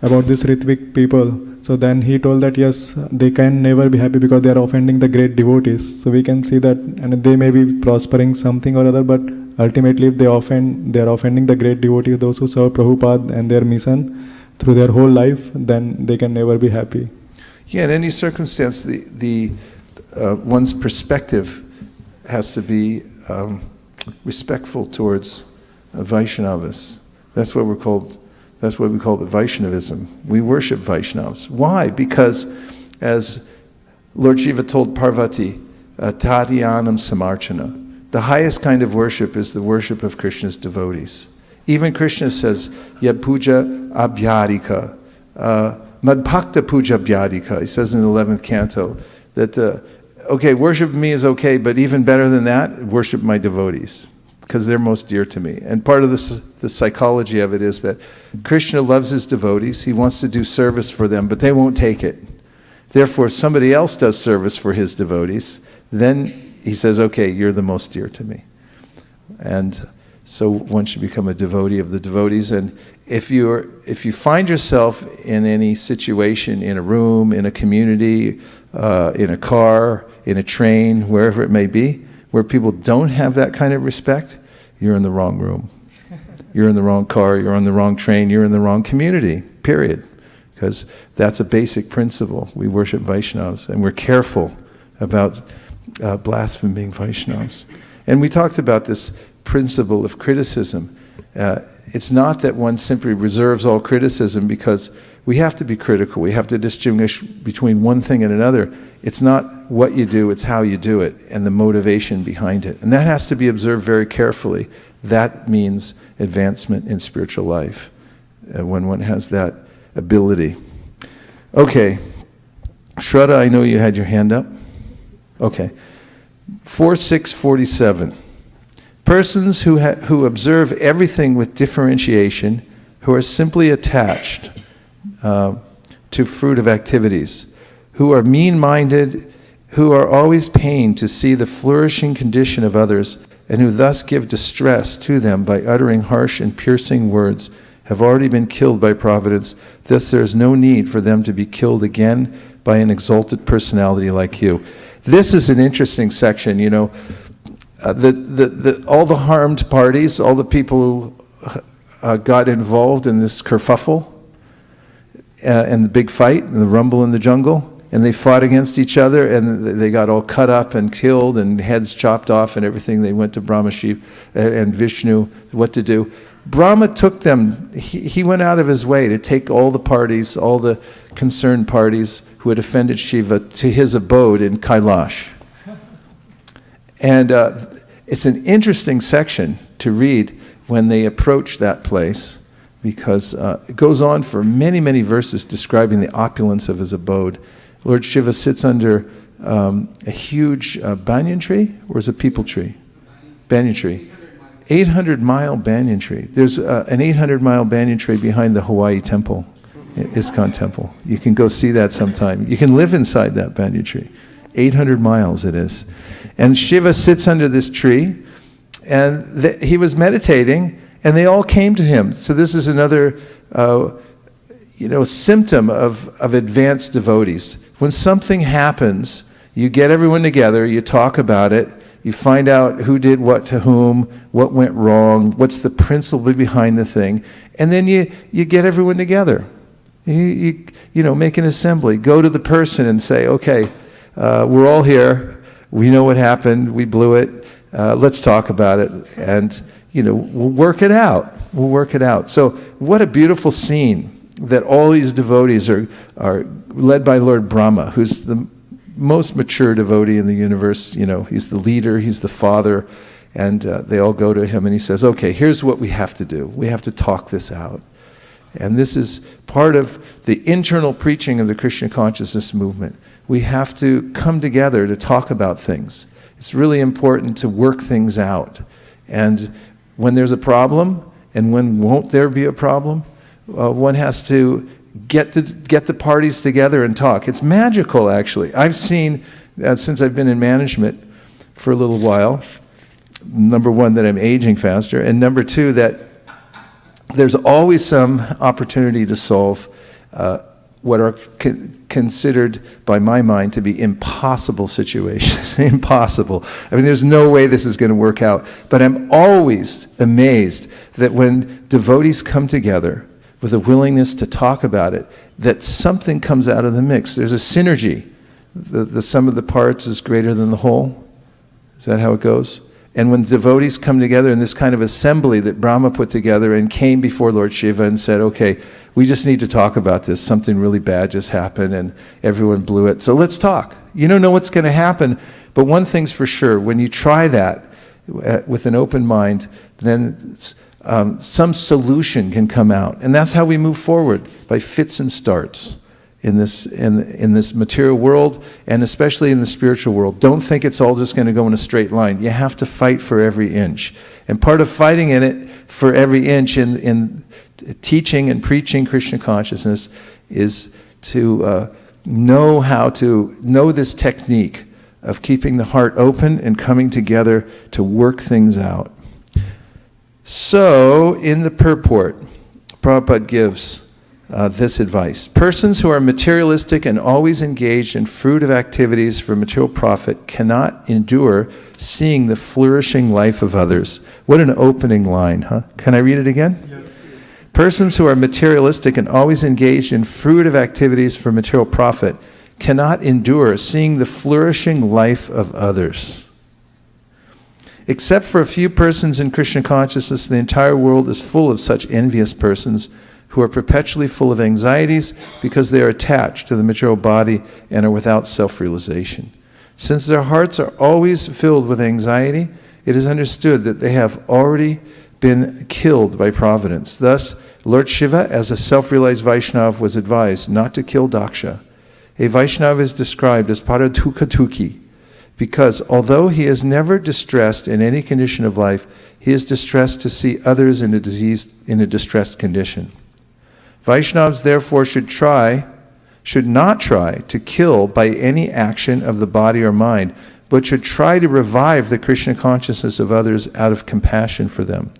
about this Ritvik people. So then he told that yes, they can never be happy because they are offending the great devotees. So we can see that, and they may be prospering something or other, but ultimately if they are offending the great devotees, those who serve Prabhupada and their mission through their whole life, then they can never be happy. Yeah, in any circumstance, the one's perspective has to be respectful towards Vaishnavas. That's what we call the Vaishnavism. We worship Vaishnavas. Why? Because, as Lord Shiva told Parvati, Tadyanam Samarchana, the highest kind of worship is the worship of Krishna's devotees. Even Krishna says, Yad puja abhyadika, madbhakta puja abhyadika. He says in the 11th canto that, okay, worship me is okay, but even better than that, worship my devotees, because they're most dear to me. And part of the psychology of it is that Krishna loves his devotees. He wants to do service for them, but they won't take it. Therefore, if somebody else does service for his devotees, then he says, okay, you're the most dear to me. And so one should become a devotee of the devotees. And if you find yourself in any situation, in a room, in a community, in a car, in a train, wherever it may be, where people don't have that kind of respect, you're in the wrong room. You're in the wrong car, you're on the wrong train, you're in the wrong community, period. Because that's a basic principle. We worship Vaishnavas, and we're careful about blaspheming Vaishnavas. And we talked about this principle of criticism. It's not that one simply reserves all criticism, because we have to be critical. We have to distinguish between one thing and another. It's not what you do, it's how you do it, and the motivation behind it. And that has to be observed very carefully. That means advancement in spiritual life, when one has that ability. Okay. Shraddha, I know you had your hand up. Okay. 4647. Persons who observe everything with differentiation, who are simply attached to fruit of activities, who are mean-minded, who are always pained to see the flourishing condition of others, and who thus give distress to them by uttering harsh and piercing words, have already been killed by providence. Thus there is no need for them to be killed again by an exalted personality like you. This is an interesting section, you know. All the harmed parties, all the people who got involved in this kerfuffle and the big fight and the rumble in the jungle, and they fought against each other, and they got all cut up and killed and heads chopped off and everything. They went to Brahma Shiva and Vishnu what to do. Brahma took them, he went out of his way to take all the parties, all the concerned parties who had offended Shiva to his abode in Kailash. And it's an interesting section to read when they approach that place, because it goes on for many, many verses describing the opulence of his abode. Lord Shiva sits under a huge banyan tree, or is it peepal tree? Banyan tree. 800-mile banyan tree. There's an 800-mile banyan tree behind the Hawaii temple, ISKCON temple. You can go see that sometime. You can live inside that banyan tree. 800 miles it is. And Shiva sits under this tree, and he was meditating, and they all came to him. So this is another symptom of advanced devotees. When something happens, you get everyone together, you talk about it, you find out who did what to whom, what went wrong, what's the principle behind the thing, and then you get everyone together. You make an assembly, go to the person and say, okay, we're all here, we know what happened, we blew it, let's talk about it, and we'll work it out. We'll work it out. So what a beautiful scene that all these devotees are led by Lord Brahma, who's the most mature devotee in the universe. He's the leader, he's the father, and they all go to him and he says, okay, here's what we have to do. We have to talk this out. And this is part of the internal preaching of the Krishna consciousness movement. We have to come together to talk about things. It's really important to work things out. And when there's a problem, and when won't there be a problem, one has to get the parties together and talk. It's magical, actually. I've seen, since I've been in management for a little while, number one, that I'm aging faster, and number two, that there's always some opportunity to solve what are considered by my mind to be impossible situations. Impossible. I mean, there's no way this is going to work out. But I'm always amazed that when devotees come together with a willingness to talk about it, that something comes out of the mix. There's a synergy. The sum of the parts is greater than the whole. Is that how it goes? And when devotees come together in this kind of assembly that Brahma put together and came before Lord Shiva and said, okay, we just need to talk about this. Something really bad just happened and everyone blew it. So let's talk. You don't know what's going to happen, but one thing's for sure. When you try that with an open mind, then some solution can come out. And that's how we move forward, by fits and starts. In this material world, and especially in the spiritual world. Don't think it's all just going to go in a straight line. You have to fight for every inch. And part of fighting in it for every inch in teaching and preaching Krishna consciousness is to know this technique of keeping the heart open and coming together to work things out. So, in the purport, Prabhupada gives this advice. Persons who are materialistic and always engaged in fruitive activities for material profit cannot endure seeing the flourishing life of others. What an opening line, huh? Can I read it again? Yes. Persons who are materialistic and always engaged in fruitive activities for material profit cannot endure seeing the flourishing life of others. Except for a few persons in Krishna consciousness, the entire world is full of such envious persons who are perpetually full of anxieties because they are attached to the material body and are without self-realization. Since their hearts are always filled with anxiety, it is understood that they have already been killed by providence. Thus, Lord Shiva, as a self-realized Vaishnava, was advised not to kill Daksha. A Vaishnava is described as Paradukatuki, because although he is never distressed in any condition of life, he is distressed to see others in a distressed condition. Vaishnavas therefore should not try to kill by any action of the body or mind, but should try to revive the Krishna consciousness of others out of compassion for them.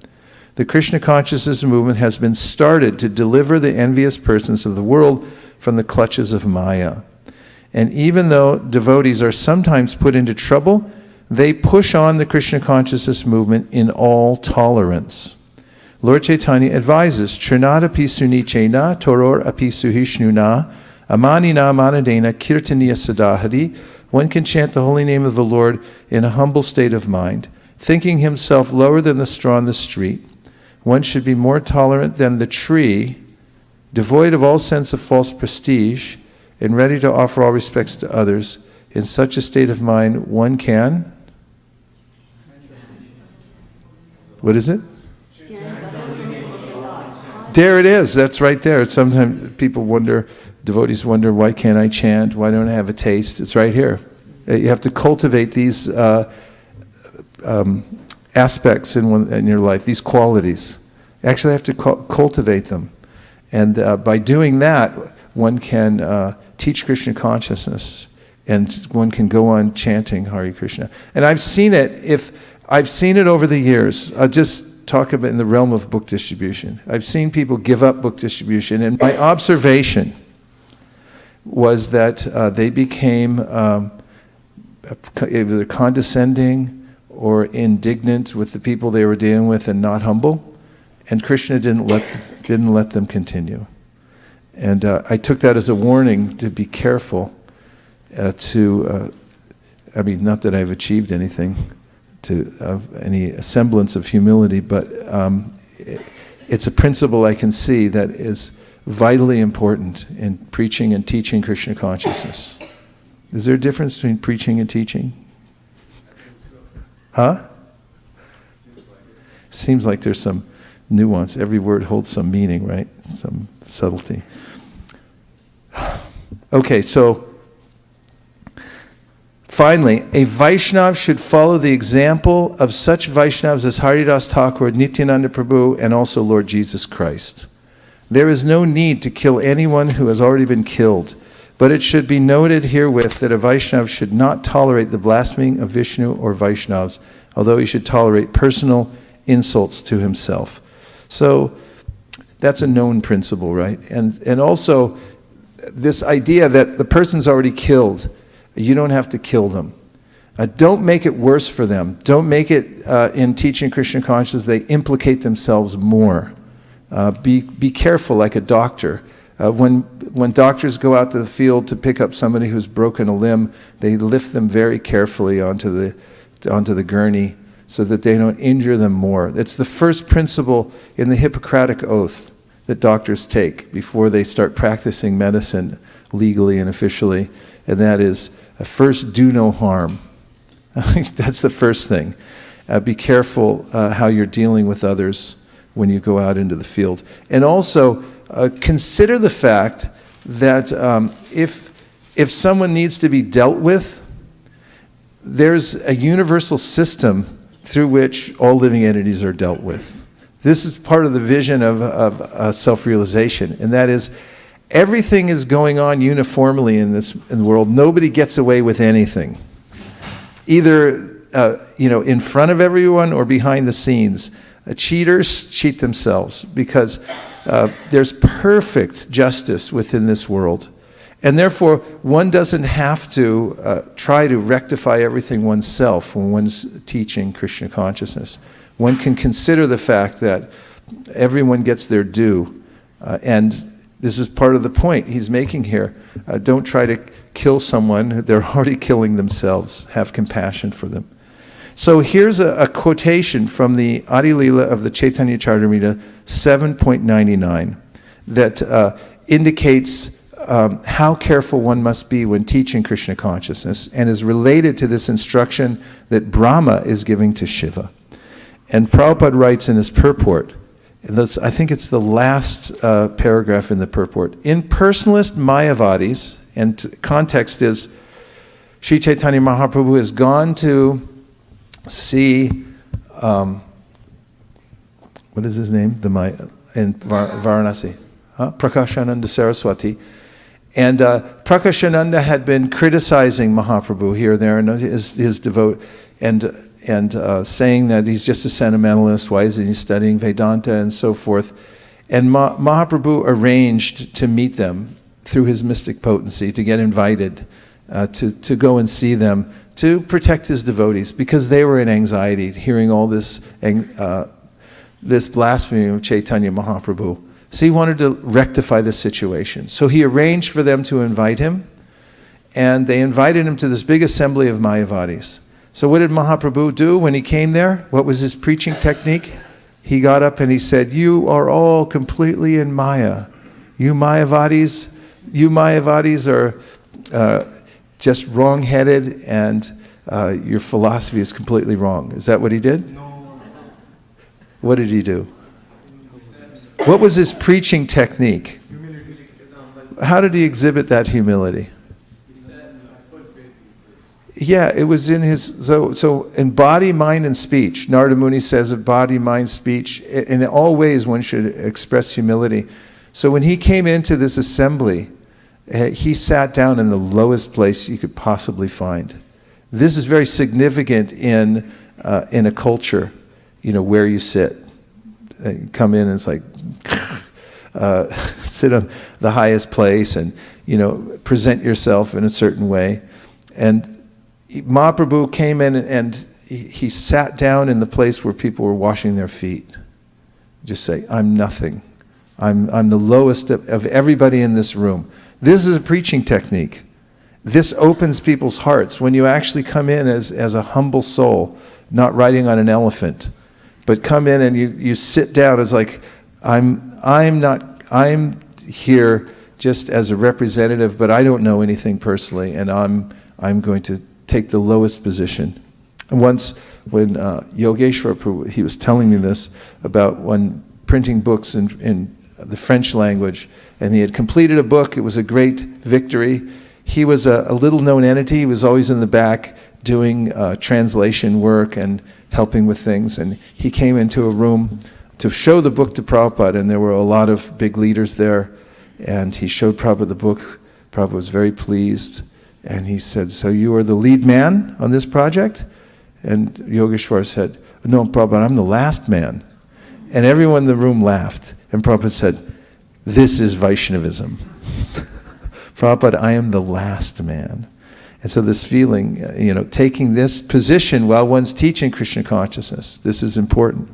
The Krishna consciousness movement has been started to deliver the envious persons of the world from the clutches of Maya. And even though devotees are sometimes put into trouble, they push on the Krishna consciousness movement in all tolerance. Lord Chaitanya advises, Trinadapi sunichena toror api suhishnuna amanina manadena kirtaniya sadahari. One can chant the holy name of the Lord in a humble state of mind, thinking himself lower than the straw on the street. One should be more tolerant than the tree, devoid of all sense of false prestige, and ready to offer all respects to others. In such a state of mind, one can... What is it? There it is. That's right there. Sometimes people wonder, devotees wonder, why can't I chant? Why don't I have a taste? It's right here. You have to cultivate these aspects in your life, these qualities. You actually have to cultivate them. And by doing that, one can teach Krishna consciousness, and one can go on chanting Hare Krishna. And I've seen it. I've seen it over the years. I'll just talk about in the realm of book distribution. I've seen people give up book distribution, and my observation was that they became either condescending or indignant with the people they were dealing with and not humble, and Krishna didn't let them continue. And I took that as a warning to be careful not that I've achieved anything of any semblance of humility, but it's a principle I can see that is vitally important in preaching and teaching Krishna consciousness. Is there a difference between preaching and teaching? Huh? Seems like there's some nuance. Every word holds some meaning, right? Some subtlety. Okay, so finally, a Vaishnava should follow the example of such Vaishnavas as Haridas Thakur, Nityananda Prabhu, and also Lord Jesus Christ. There is no need to kill anyone who has already been killed, but it should be noted herewith that a Vaishnava should not tolerate the blaspheming of Vishnu or Vaishnavas, although he should tolerate personal insults to himself. So that's a known principle, right? And also, this idea that the person's already killed, you don't have to kill them. Don't make it worse for them. Don't make it, in teaching Krishna consciousness, they implicate themselves more. Be careful, like a doctor. When doctors go out to the field to pick up somebody who's broken a limb, they lift them very carefully onto the gurney so that they don't injure them more. It's the first principle in the Hippocratic Oath that doctors take before they start practicing medicine legally and officially, and that is, first, do no harm. That's the first thing. Be careful how you're dealing with others when you go out into the field. And also, consider the fact that if someone needs to be dealt with, there's a universal system through which all living entities are dealt with. This is part of the vision of self-realization, and that is, everything is going on uniformly in the world. Nobody gets away with anything, either in front of everyone or behind the scenes. Cheaters cheat themselves because there's perfect justice within this world. And therefore, one doesn't have to try to rectify everything oneself when one's teaching Krishna consciousness. One can consider the fact that everyone gets their due. And this is part of the point he's making here. Don't try to kill someone. They're already killing themselves. Have compassion for them. So here's a quotation from the Adi Lila of the Chaitanya Charitamrita 7.99 that indicates how careful one must be when teaching Krishna consciousness, and is related to this instruction that Brahma is giving to Shiva. And Prabhupada writes in his purport, and I think it's the last paragraph in the purport, in personalist Mayavadis, and context is Sri Chaitanya Mahaprabhu has gone to see, what is his name? In Varanasi. Prakashananda Saraswati. And Prakashananda had been criticizing Mahaprabhu here and there, and his devote, and saying that he's just a sentimentalist, why isn't he studying Vedanta, and so forth. And Mahaprabhu arranged to meet them through his mystic potency, to get invited to go and see them, to protect his devotees, because they were in anxiety, hearing all this blasphemy of Chaitanya Mahaprabhu. So he wanted to rectify the situation. So he arranged for them to invite him, and they invited him to this big assembly of Mayavadis. So what did Mahaprabhu do when he came there? What was his preaching technique? He got up and he said, "You are all completely in Maya. You Mayavadis are just wrong-headed, and your philosophy is completely wrong." Is that what he did? No. What did he do? What was his preaching technique? How did he exhibit that humility? Yeah, it was in his, so in body, mind, and speech. Narada Muni says of body, mind, speech, in all ways one should express humility. So when he came into this assembly, he sat down in the lowest place you could possibly find. This is very significant in a culture, where you sit. You come in and it's like, sit on the highest place and, present yourself in a certain way. And Mahaprabhu came in and he sat down in the place where people were washing their feet. Just say, "I'm nothing. I'm the lowest of everybody in this room." This is a preaching technique. This opens people's hearts when you actually come in as a humble soul, not riding on an elephant, but come in and you sit down as like, I'm here just as a representative, but I don't know anything personally, and I'm going to take the lowest position. And once when Yogeshwar Prabhu, he was telling me this about when printing books in the French language, and he had completed a book. It was a great victory. He was a little known entity. He was always in the back doing translation work and helping with things, and he came into a room to show the book to Prabhupada, and there were a lot of big leaders there, and he showed Prabhupada the book. Prabhupada was very pleased, and he said, "So you are the lead man on this project?" And Yogeshwar said, "No, Prabhupada, I'm the last man." And everyone in the room laughed, and Prabhupada said, "This is Vaishnavism." Prabhupada, I am the last man. And so this feeling, taking this position while one's teaching Krishna consciousness, this is important.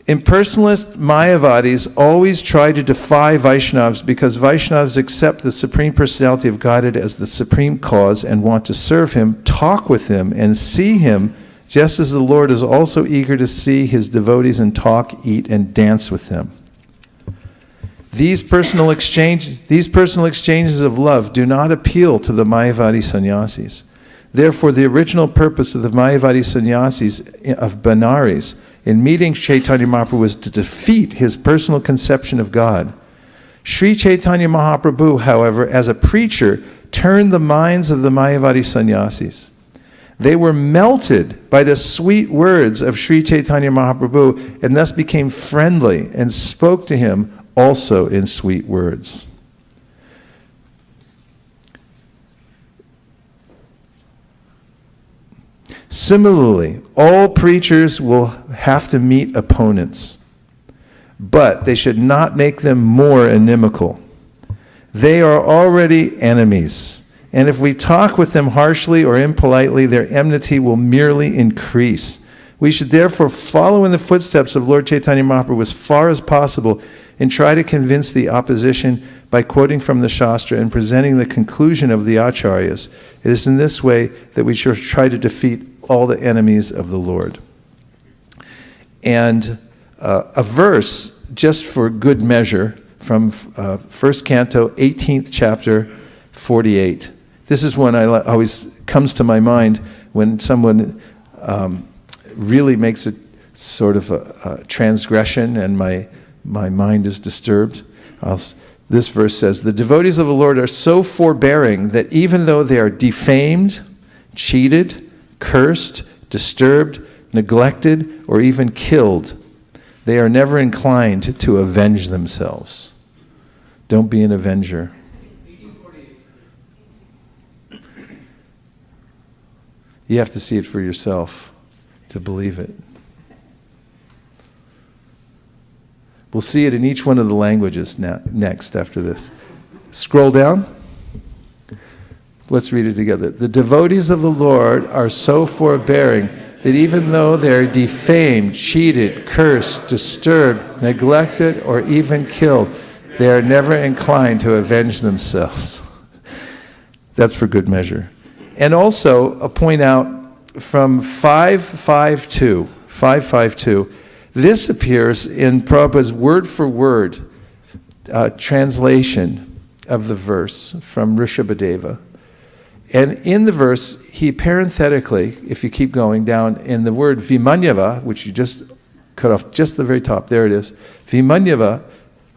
Impersonalist Mayavadis always try to defy Vaishnavas because Vaishnavas accept the Supreme Personality of Godhead as the supreme cause and want to serve Him, talk with Him, and see Him, just as the Lord is also eager to see His devotees and talk, eat, and dance with them. These personal exchanges of love do not appeal to the Mayavadi sannyasis. Therefore, the original purpose of the Mayavadi sannyasis of Benares in meeting Chaitanya Mahaprabhu was to defeat his personal conception of God. Sri Chaitanya Mahaprabhu, however, as a preacher, turned the minds of the Mayavadi sannyasis. They were melted by the sweet words of Sri Chaitanya Mahaprabhu and thus became friendly and spoke to him also in sweet words. Similarly, all preachers will have to meet opponents, but they should not make them more inimical. They are already enemies, and if we talk with them harshly or impolitely, their enmity will merely increase. We should therefore follow in the footsteps of Lord Chaitanya Mahaprabhu as far as possible and try to convince the opposition by quoting from the Shastra and presenting the conclusion of the Acharyas. It is in this way that we should try to defeat all the enemies of the Lord. And a verse, just for good measure, from 1st Canto, 18th chapter, 48. This is one I always comes to my mind when someone really makes it sort of a transgression and my mind is disturbed. This verse says, the devotees of the Lord are so forbearing that even though they are defamed, cheated, cursed, disturbed, neglected, or even killed, they are never inclined to avenge themselves. Don't be an avenger. 1848. You have to see it for yourself to believe it. We'll see it in each one of the languages next after this. Scroll down. Let's read it together. The devotees of the Lord are so forbearing that even though they are defamed, cheated, cursed, disturbed, neglected, or even killed, they are never inclined to avenge themselves. That's for good measure. And also, I'll point out from 552, this appears in Prabhupada's word-for-word translation of the verse from Rishabhadeva. And in the verse, he parenthetically, if you keep going down, in the word Vimanyava, which you just cut off just the very top, there it is, Vimanyava,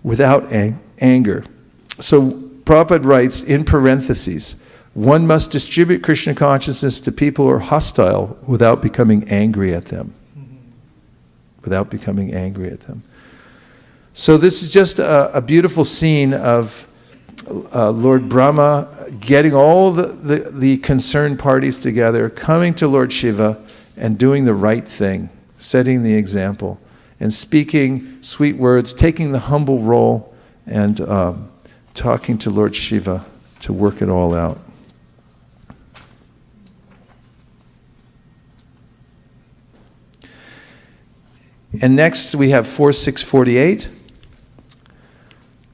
without anger. So Prabhupada writes in parentheses, one must distribute Krishna consciousness to people who are hostile without becoming angry at them. Without becoming angry at them. So this is just a beautiful scene of Lord Brahma getting all the concerned parties together, coming to Lord Shiva and doing the right thing, setting the example, and speaking sweet words, taking the humble role, and talking to Lord Shiva to work it all out. And next we have 4648.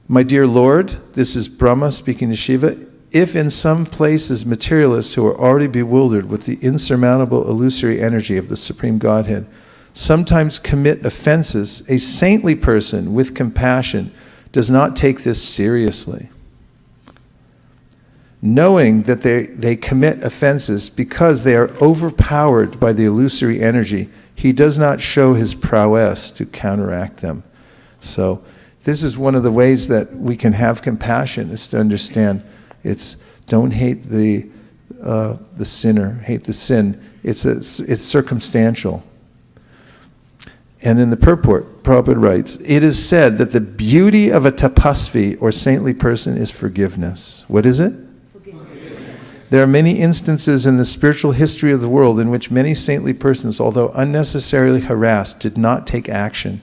My dear Lord, this is Brahma speaking to Shiva. If in some places materialists who are already bewildered with the insurmountable illusory energy of the Supreme Godhead sometimes commit offenses, a saintly person with compassion does not take this seriously. Knowing that they commit offenses because they are overpowered by the illusory energy, he does not show his prowess to counteract them. So this is one of the ways that we can have compassion, is to understand it's don't hate the sinner, hate the sin. It's circumstantial. And in the purport, Prabhupada writes, it is said that the beauty of a tapasvi or saintly person is forgiveness. What is it? There are many instances in the spiritual history of the world in which many saintly persons, although unnecessarily harassed, did not take action.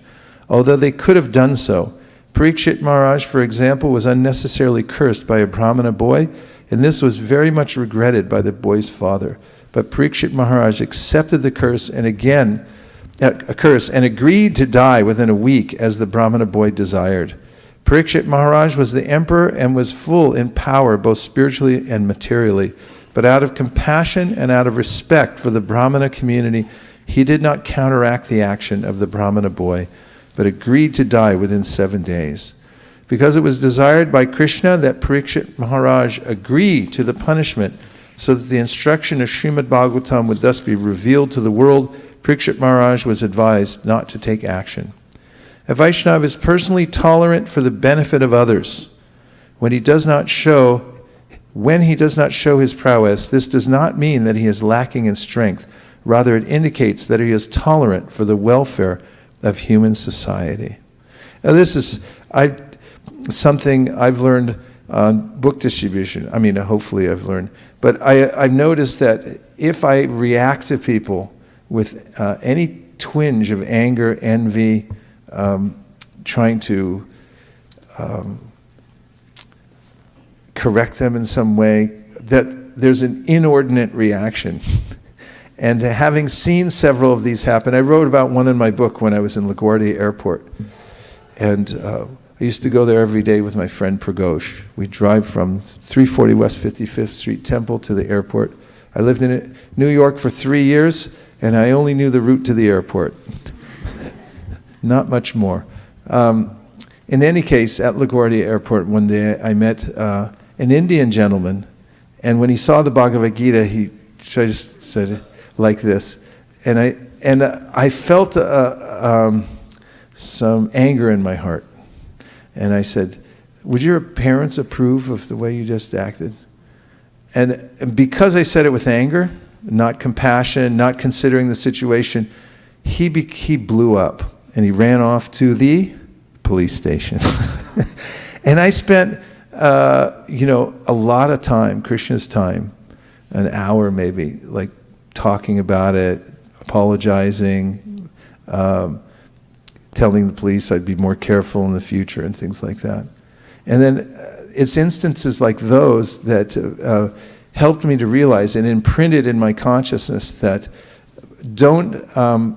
Although they could have done so, Parikshit Maharaj, for example, was unnecessarily cursed by a Brahmana boy, and this was very much regretted by the boy's father. But Parikshit Maharaj accepted the curse and agreed to die within a week as the Brahmana boy desired. Parikshit Maharaj was the emperor and was full in power both spiritually and materially. But out of compassion and out of respect for the Brahmana community, he did not counteract the action of the Brahmana boy, but agreed to die within 7 days. Because it was desired by Krishna that Parikshit Maharaj agree to the punishment so that the instruction of Srimad Bhagavatam would thus be revealed to the world, Parikshit Maharaj was advised not to take action. A Vaishnava is personally tolerant for the benefit of others. When he does not show his prowess, this does not mean that he is lacking in strength. Rather, it indicates that he is tolerant for the welfare of human society. Now, this is something I've learned on book distribution. I mean, hopefully I've learned. But I've noticed that if I react to people with any twinge of anger, envy, trying to correct them in some way, that there's an inordinate reaction. And having seen several of these happen, I wrote about one in my book when I was in LaGuardia Airport. And I used to go there every day with my friend Pragosh. We'd drive from 340 West 55th Street Temple to the airport. I lived in New York for 3 years, and I only knew the route to the airport. Not much more. In any case, at LaGuardia Airport one day, I met an Indian gentleman, and when he saw the Bhagavad Gita, he just said like this, and I felt some anger in my heart, and I said, "Would your parents approve of the way you just acted?" And because I said it with anger, not compassion, not considering the situation, he blew up, and he ran off to the police station. And I spent, a lot of time, Krishna's time, an hour maybe, like talking about it, apologizing, telling the police I'd be more careful in the future and things like that. And then it's instances like those that helped me to realize and imprinted in my consciousness that don't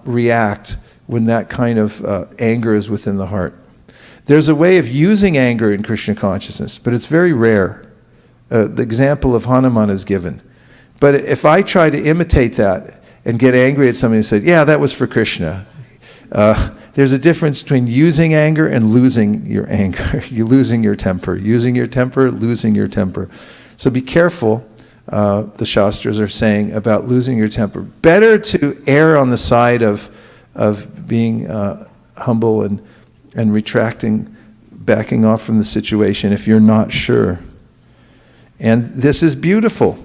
react when that kind of anger is within the heart. There's a way of using anger in Krishna consciousness, but it's very rare. The example of Hanuman is given. But if I try to imitate that and get angry at somebody and say, yeah, that was for Krishna, there's a difference between using anger and losing your anger. You're losing your temper. Using your temper, losing your temper. So be careful, the Shastras are saying, about losing your temper. Better to err on the side of being humble and retracting, backing off from the situation if you're not sure. And this is beautiful.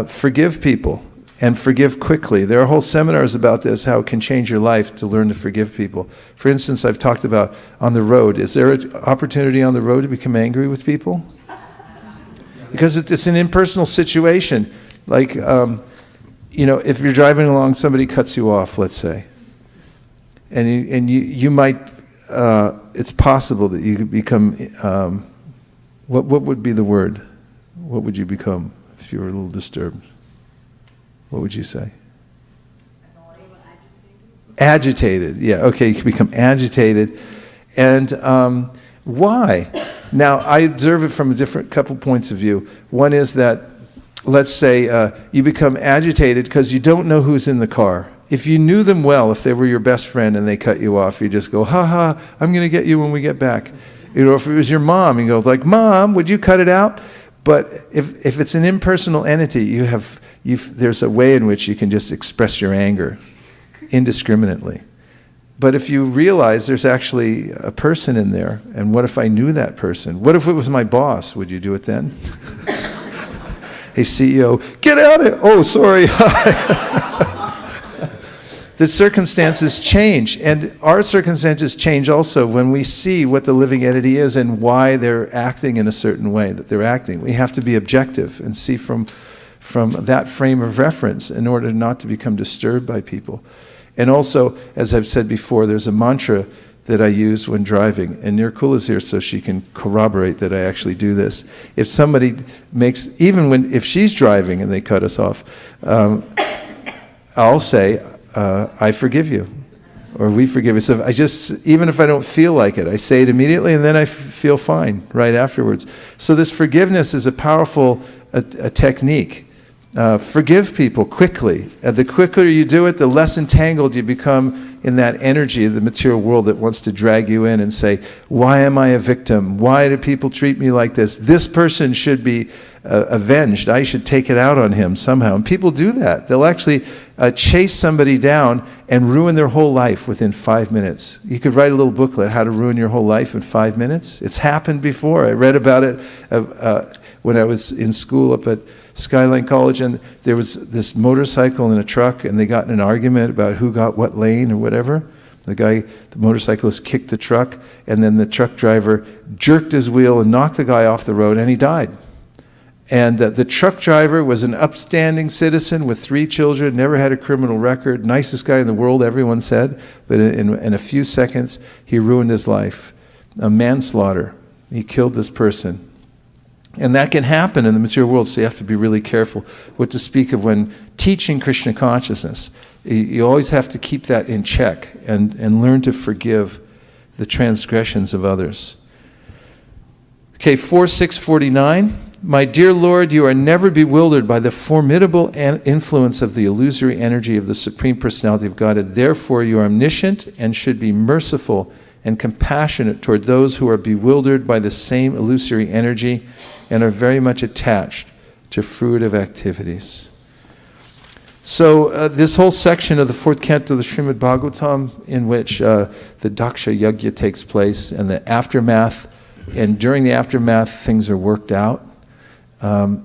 Forgive people and forgive quickly. There are whole seminars about this, how it can change your life to learn to forgive people. For instance, I've talked about on the road. Is there an opportunity on the road to become angry with people? Because it's an impersonal situation. Like, if you're driving along, somebody cuts you off, let's say. And you might, it's possible that you could become, what would be the word? What would you become if you were a little disturbed? What would you say? Agitated. Yeah, okay, you can become agitated. And why? Now, I observe it from a different couple points of view. One is that, let's say, you become agitated because you don't know who's in the car. If you knew them well, if they were your best friend and they cut you off, you just go, ha ha, I'm going to get you when we get back. If it was your mom, you go like, Mom, would you cut it out? But if it's an impersonal entity, there's a way in which you can just express your anger indiscriminately. But if you realize there's actually a person in there, and what if I knew that person? What if it was my boss? Would you do it then? Hey, CEO, get out of here. Oh, sorry. The circumstances change, and our circumstances change also when we see what the living entity is and why they're acting in a certain way that they're acting. We have to be objective and see from that frame of reference in order not to become disturbed by people. And also, as I've said before, there's a mantra that I use when driving. And Nirkula's here so she can corroborate that I actually do this. If somebody makes, if she's driving and they cut us off, I'll say, I forgive you, or we forgive you. So even if I don't feel like it, I say it immediately and then I feel fine right afterwards. So this forgiveness is a powerful a technique. Forgive people quickly. The quicker you do it, the less entangled you become in that energy of the material world that wants to drag you in and say, why am I a victim? Why do people treat me like this? This person should be avenged. I should take it out on him somehow. And people do that. They'll actually chase somebody down and ruin their whole life within 5 minutes. You could write a little booklet, How to Ruin Your Whole Life in 5 minutes. It's happened before. I read about it when I was in school up at Skyline College, and there was this motorcycle and a truck, and they got in an argument about who got what lane or whatever. The motorcyclist kicked the truck, and then the truck driver jerked his wheel and knocked the guy off the road, and he died. And the truck driver was an upstanding citizen with 3 children, never had a criminal record, nicest guy in the world, everyone said, but in a few seconds, he ruined his life. A manslaughter. He killed this person. And that can happen in the material world, so you have to be really careful what to speak of when teaching Krishna consciousness. You always have to keep that in check and learn to forgive the transgressions of others. Okay, 4.649. My dear Lord, you are never bewildered by the formidable influence of the illusory energy of the Supreme Personality of Godhead. Therefore, you are omniscient and should be merciful and compassionate toward those who are bewildered by the same illusory energy and are very much attached to fruitive activities. So this whole section of the 4th canto of the Srimad Bhagavatam, in which the Daksha Yajna takes place and the aftermath, and during the aftermath things are worked out,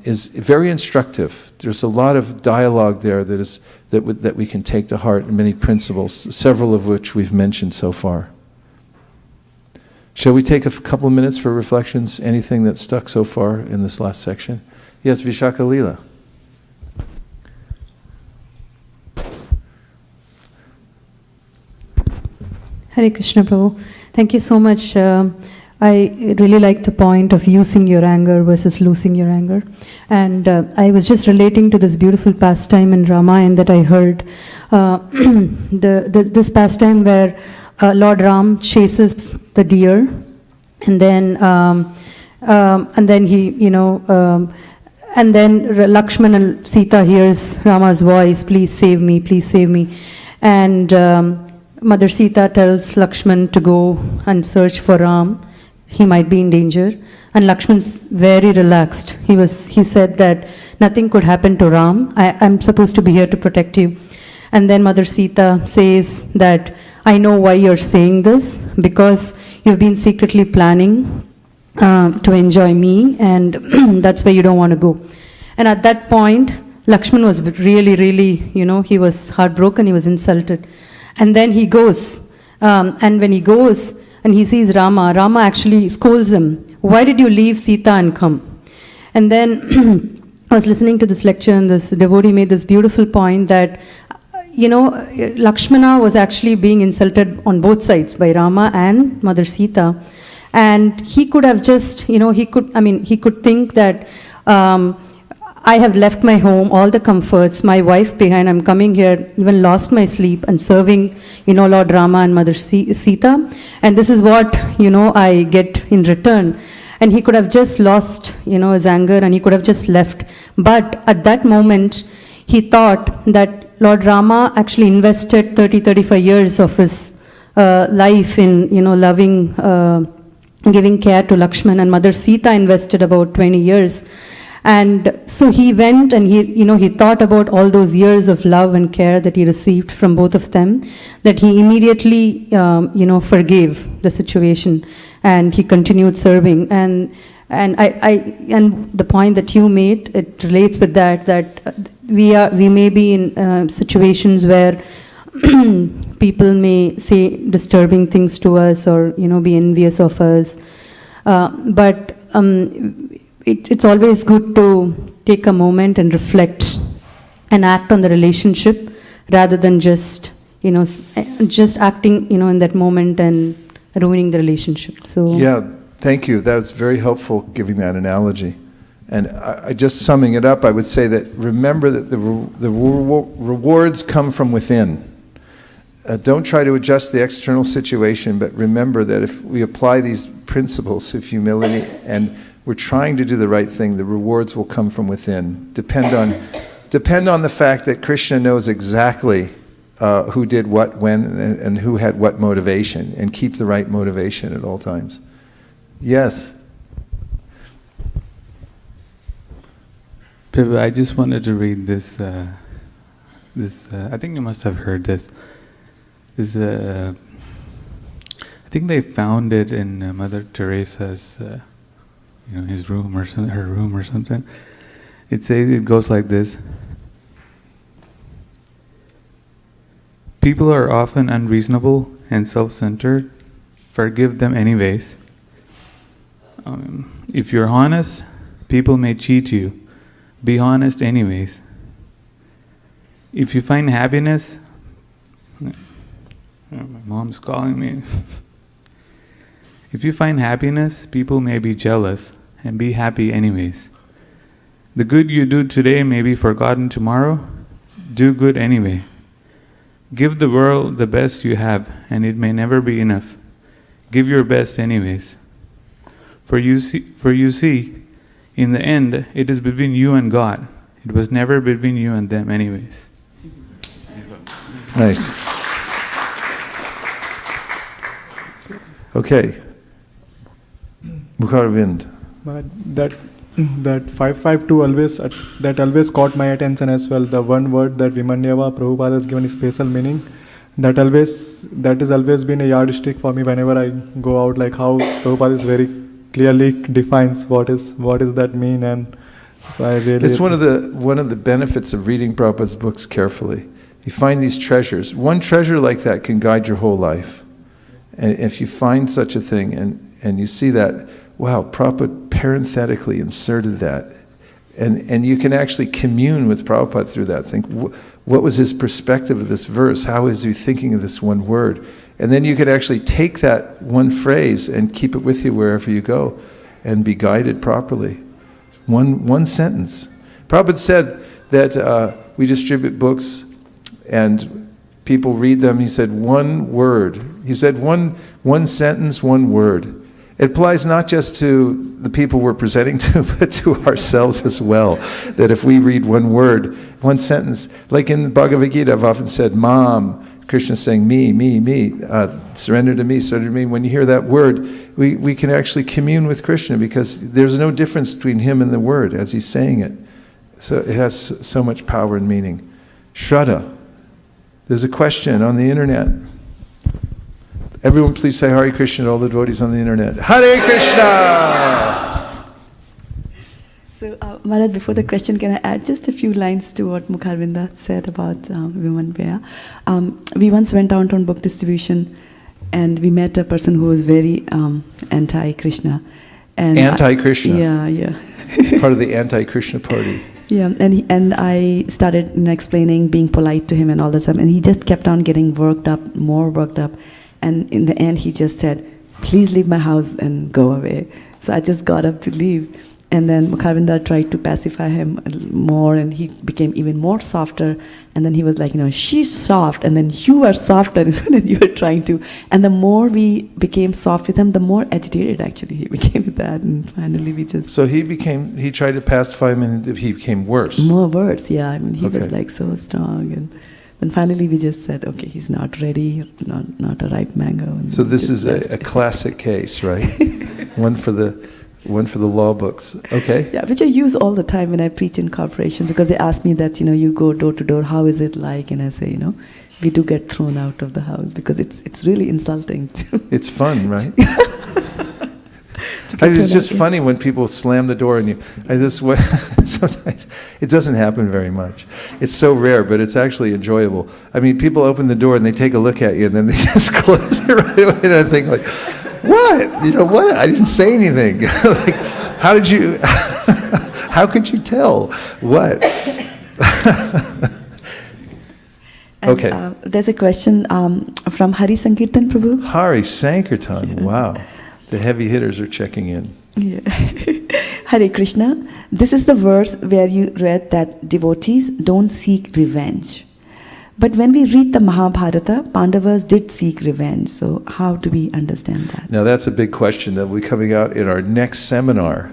is very instructive. There's a lot of dialogue there that we can take to heart, and many principles, several of which we've mentioned so far. Shall we take a couple of minutes for reflections? Anything that's stuck so far in this last section? Yes, Vishaka Leela. Hare Krishna Prabhu. Thank you so much. I really like the point of using your anger versus losing your anger. And I was just relating to this beautiful pastime in Ramayana that I heard. This pastime where Lord Ram chases the deer, and then he, and then Lakshman and Sita hears Rama's voice, please save me, please save me. And Mother Sita tells Lakshman to go and search for Ram. He might be in danger. And Lakshman's very relaxed. He said that nothing could happen to Ram. I'm supposed to be here to protect you. And then Mother Sita says that, I know why you're saying this, because you've been secretly planning to enjoy me, and that's why you don't want to go. And at that point, Lakshman was really, really, he was heartbroken, he was insulted. And then he goes, and when he goes and he sees Rama actually scolds him. Why did you leave Sita and come? And then I was listening to this lecture, and this devotee made this beautiful point that, Lakshmana was actually being insulted on both sides by Rama and Mother Sita. And he could have just, he could think that, I have left my home, all the comforts, my wife behind, I'm coming here, even lost my sleep and serving, Lord Rama and Mother Sita. And this is what, I get in return. And he could have just lost, his anger, and he could have just left. But at that moment, he thought that Lord Rama actually invested 30-35 years of his life in, loving, giving care to Lakshman, and Mother Sita invested about 20 years. And so he went and he thought about all those years of love and care that he received from both of them, that he immediately, forgave the situation, and he continued serving. And the point that you made, it relates with that we may be in situations where people may say disturbing things to us, or be envious of us, but it's always good to take a moment and reflect and act on the relationship rather than just acting in that moment and ruining the relationship. So Yeah, thank you. That was very helpful giving that analogy. And I just summing it up, I would say that remember that the rewards come from within. Don't try to adjust the external situation, but remember that if we apply these principles of humility and we're trying to do the right thing, the rewards will come from within. Depend on the fact that Krishna knows exactly who did what, when, and who had what motivation, and keep the right motivation at all times. Yes? Prabhu, I just wanted to read this, I think you must have heard this. I think they found it in Mother Teresa's, his room or something, her room or something. It goes like this. People are often unreasonable and self-centered. Forgive them anyways. If you're honest, people may cheat you. Be honest anyways. If you find happiness, my mom's calling me. If you find happiness, people may be jealous, and be happy anyways. The good you do today may be forgotten tomorrow. Do good anyway. Give the world the best you have, and it may never be enough. Give your best anyways. For you see, in the end, it is between you and God. It was never between you and them anyways. Nice. Okay. Mukharvind. But that 552 always caught my attention as well. The one word that Vimanyava Prabhupada has given a special meaning. That has always been a yardstick for me whenever I go out. Like how Prabhupada is very clearly defines what is that mean, and so I really. It's one of the benefits of reading Prabhupada's books carefully. You find these treasures. One treasure like that can guide your whole life. And if you find such a thing and you see that, wow, Prabhupada parenthetically inserted that. And you can actually commune with Prabhupada through that. Think, what was his perspective of this verse? How is he thinking of this one word? And then you can actually take that one phrase and keep it with you wherever you go and be guided properly. One sentence. Prabhupada said that we distribute books and people read them. He said one word. He said one sentence, one word. It applies not just to the people we're presenting to, but to ourselves as well. That if we read one word, one sentence, like in the Bhagavad Gita, I've often said, Mom, Krishna's saying, me, surrender to me, surrender to me. When you hear that word, we can actually commune with Krishna because there's no difference between him and the word as he's saying it. So it has so much power and meaning. Shraddha, there's a question on the internet. Everyone please say Hare Krishna to all the devotees on the internet. Hare Krishna! So, Maharaj, before the question, can I add just a few lines to what Mukharvinda said about Vimanvaya? We once went out on book distribution and we met a person who was very anti-Krishna. Anti-Krishna? Yeah. It's part of the anti-Krishna party. Yeah, and I started explaining, being polite to him and all that stuff, and he just kept on getting more worked up. And in the end, he just said, please leave my house and go away. So I just got up to leave. And then Mukharvinda tried to pacify him more, and he became even more softer. And then he was like, she's soft, and then you are softer, and you were trying to. And the more we became soft with him, the more agitated actually he became with that. And finally we just... So he tried to pacify him, and he became worse. More worse, yeah. I mean, he was like so strong. And then finally we just said, okay, he's not ready, not a ripe mango. And so this is a classic case, right? One for the law books. Okay. Yeah, which I use all the time when I preach in corporations, because they ask me that, you go door to door, how is it like? And I say, we do get thrown out of the house because it's really insulting. It's fun, right? It's just funny when people slam the door and sometimes it doesn't happen very much. It's so rare, but it's actually enjoyable. I mean, people open the door and they take a look at you and then they just close it right away, and I think like, what? What? I didn't say anything. Like, how could you tell? What? And, Okay. There's a question from Hari Sankirtan Prabhu. Hari Sankirtan, wow. The heavy hitters are checking in. Yeah. Hare Krishna. This is the verse where you read that devotees don't seek revenge. But when we read the Mahabharata, Pandavas did seek revenge. So how do we understand that? Now that's a big question that will be coming out in our next seminar.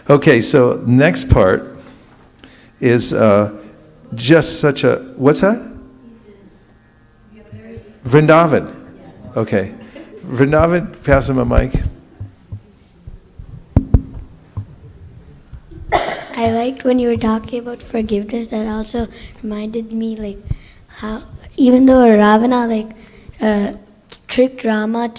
Okay, so next part is just such a, what's that? Vrindavan. Okay. Vrindavan, pass him a mic. I liked when you were talking about forgiveness. That also reminded me, like, how even though Ravana tricked Rama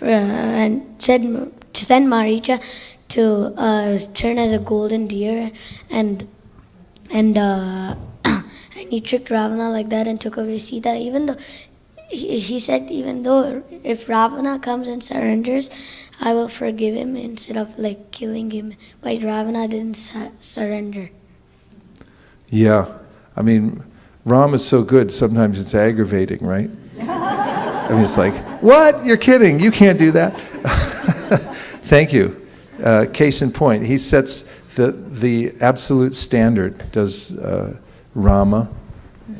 and said to send Maricha to turn as a golden deer, and he tricked Ravana like that and took away Sita. Even though he said, even though if Ravana comes and surrenders, I will forgive him instead of like killing him. But Ravana didn't surrender. Yeah. I mean, Ram is so good, sometimes it's aggravating, right? I mean, it's like, what? You're kidding. You can't do that. Thank you. Case in point, he sets the absolute standard, does Rama,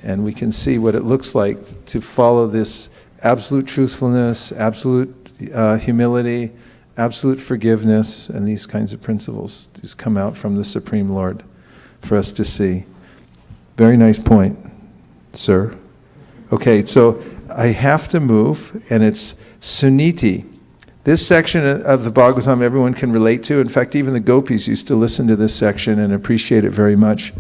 and we can see what it looks like to follow this absolute truthfulness, absolute humility, absolute forgiveness, and these kinds of principles. These come out from the Supreme Lord for us to see. Very nice point, sir. Okay, so I have to move, and it's Suniti. This section of the Bhagavatam everyone can relate to. In fact, even the gopis used to listen to this section and appreciate it very much.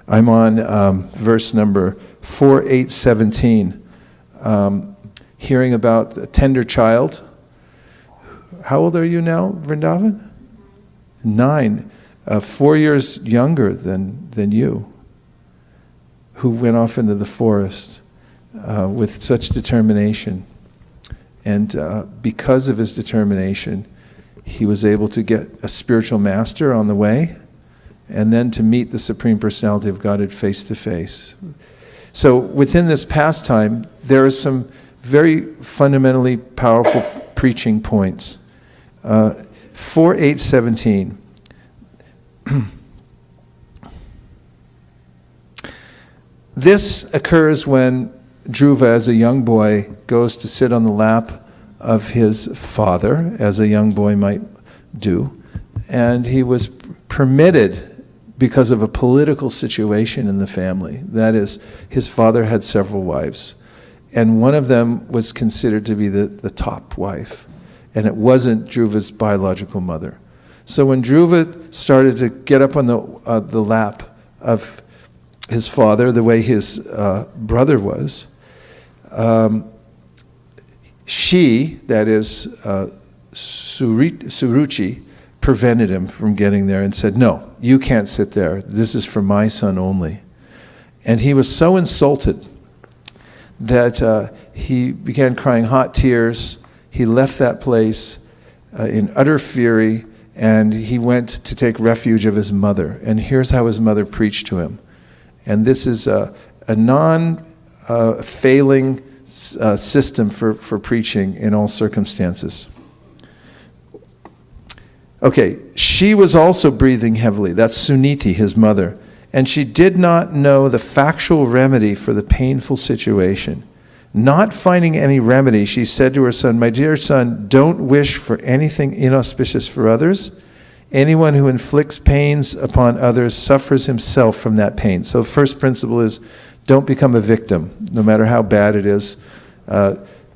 I'm on verse number 4:817, hearing about a tender child. How old are you now, Vrindavan? 9, 4 years younger than you, who went off into the forest with such determination. And because of his determination, he was able to get a spiritual master on the way, and then to meet the Supreme Personality of Godhead face to face. So within this pastime, there are some very fundamentally powerful preaching points. 4:817. This occurs when Dhruva, as a young boy, goes to sit on the lap of his father, as a young boy might do, and he was permitted because of a political situation in the family. That is, his father had several wives, and one of them was considered to be the top wife, and it wasn't Dhruva's biological mother. So when Dhruva started to get up on the lap of his father, the way his brother was, she, that is Suruchi, prevented him from getting there and said, no, you can't sit there. This is for my son only. And he was so insulted that he began crying hot tears. He left that place in utter fury, and he went to take refuge of his mother. And here's how his mother preached to him. And this is a non-failing system for preaching in all circumstances. Okay, she was also breathing heavily. That's Suniti, his mother. And she did not know the factual remedy for the painful situation. Not finding any remedy, she said to her son, my dear son, don't wish for anything inauspicious for others. Anyone who inflicts pains upon others suffers himself from that pain. So the first principle is, don't become a victim, no matter how bad it is.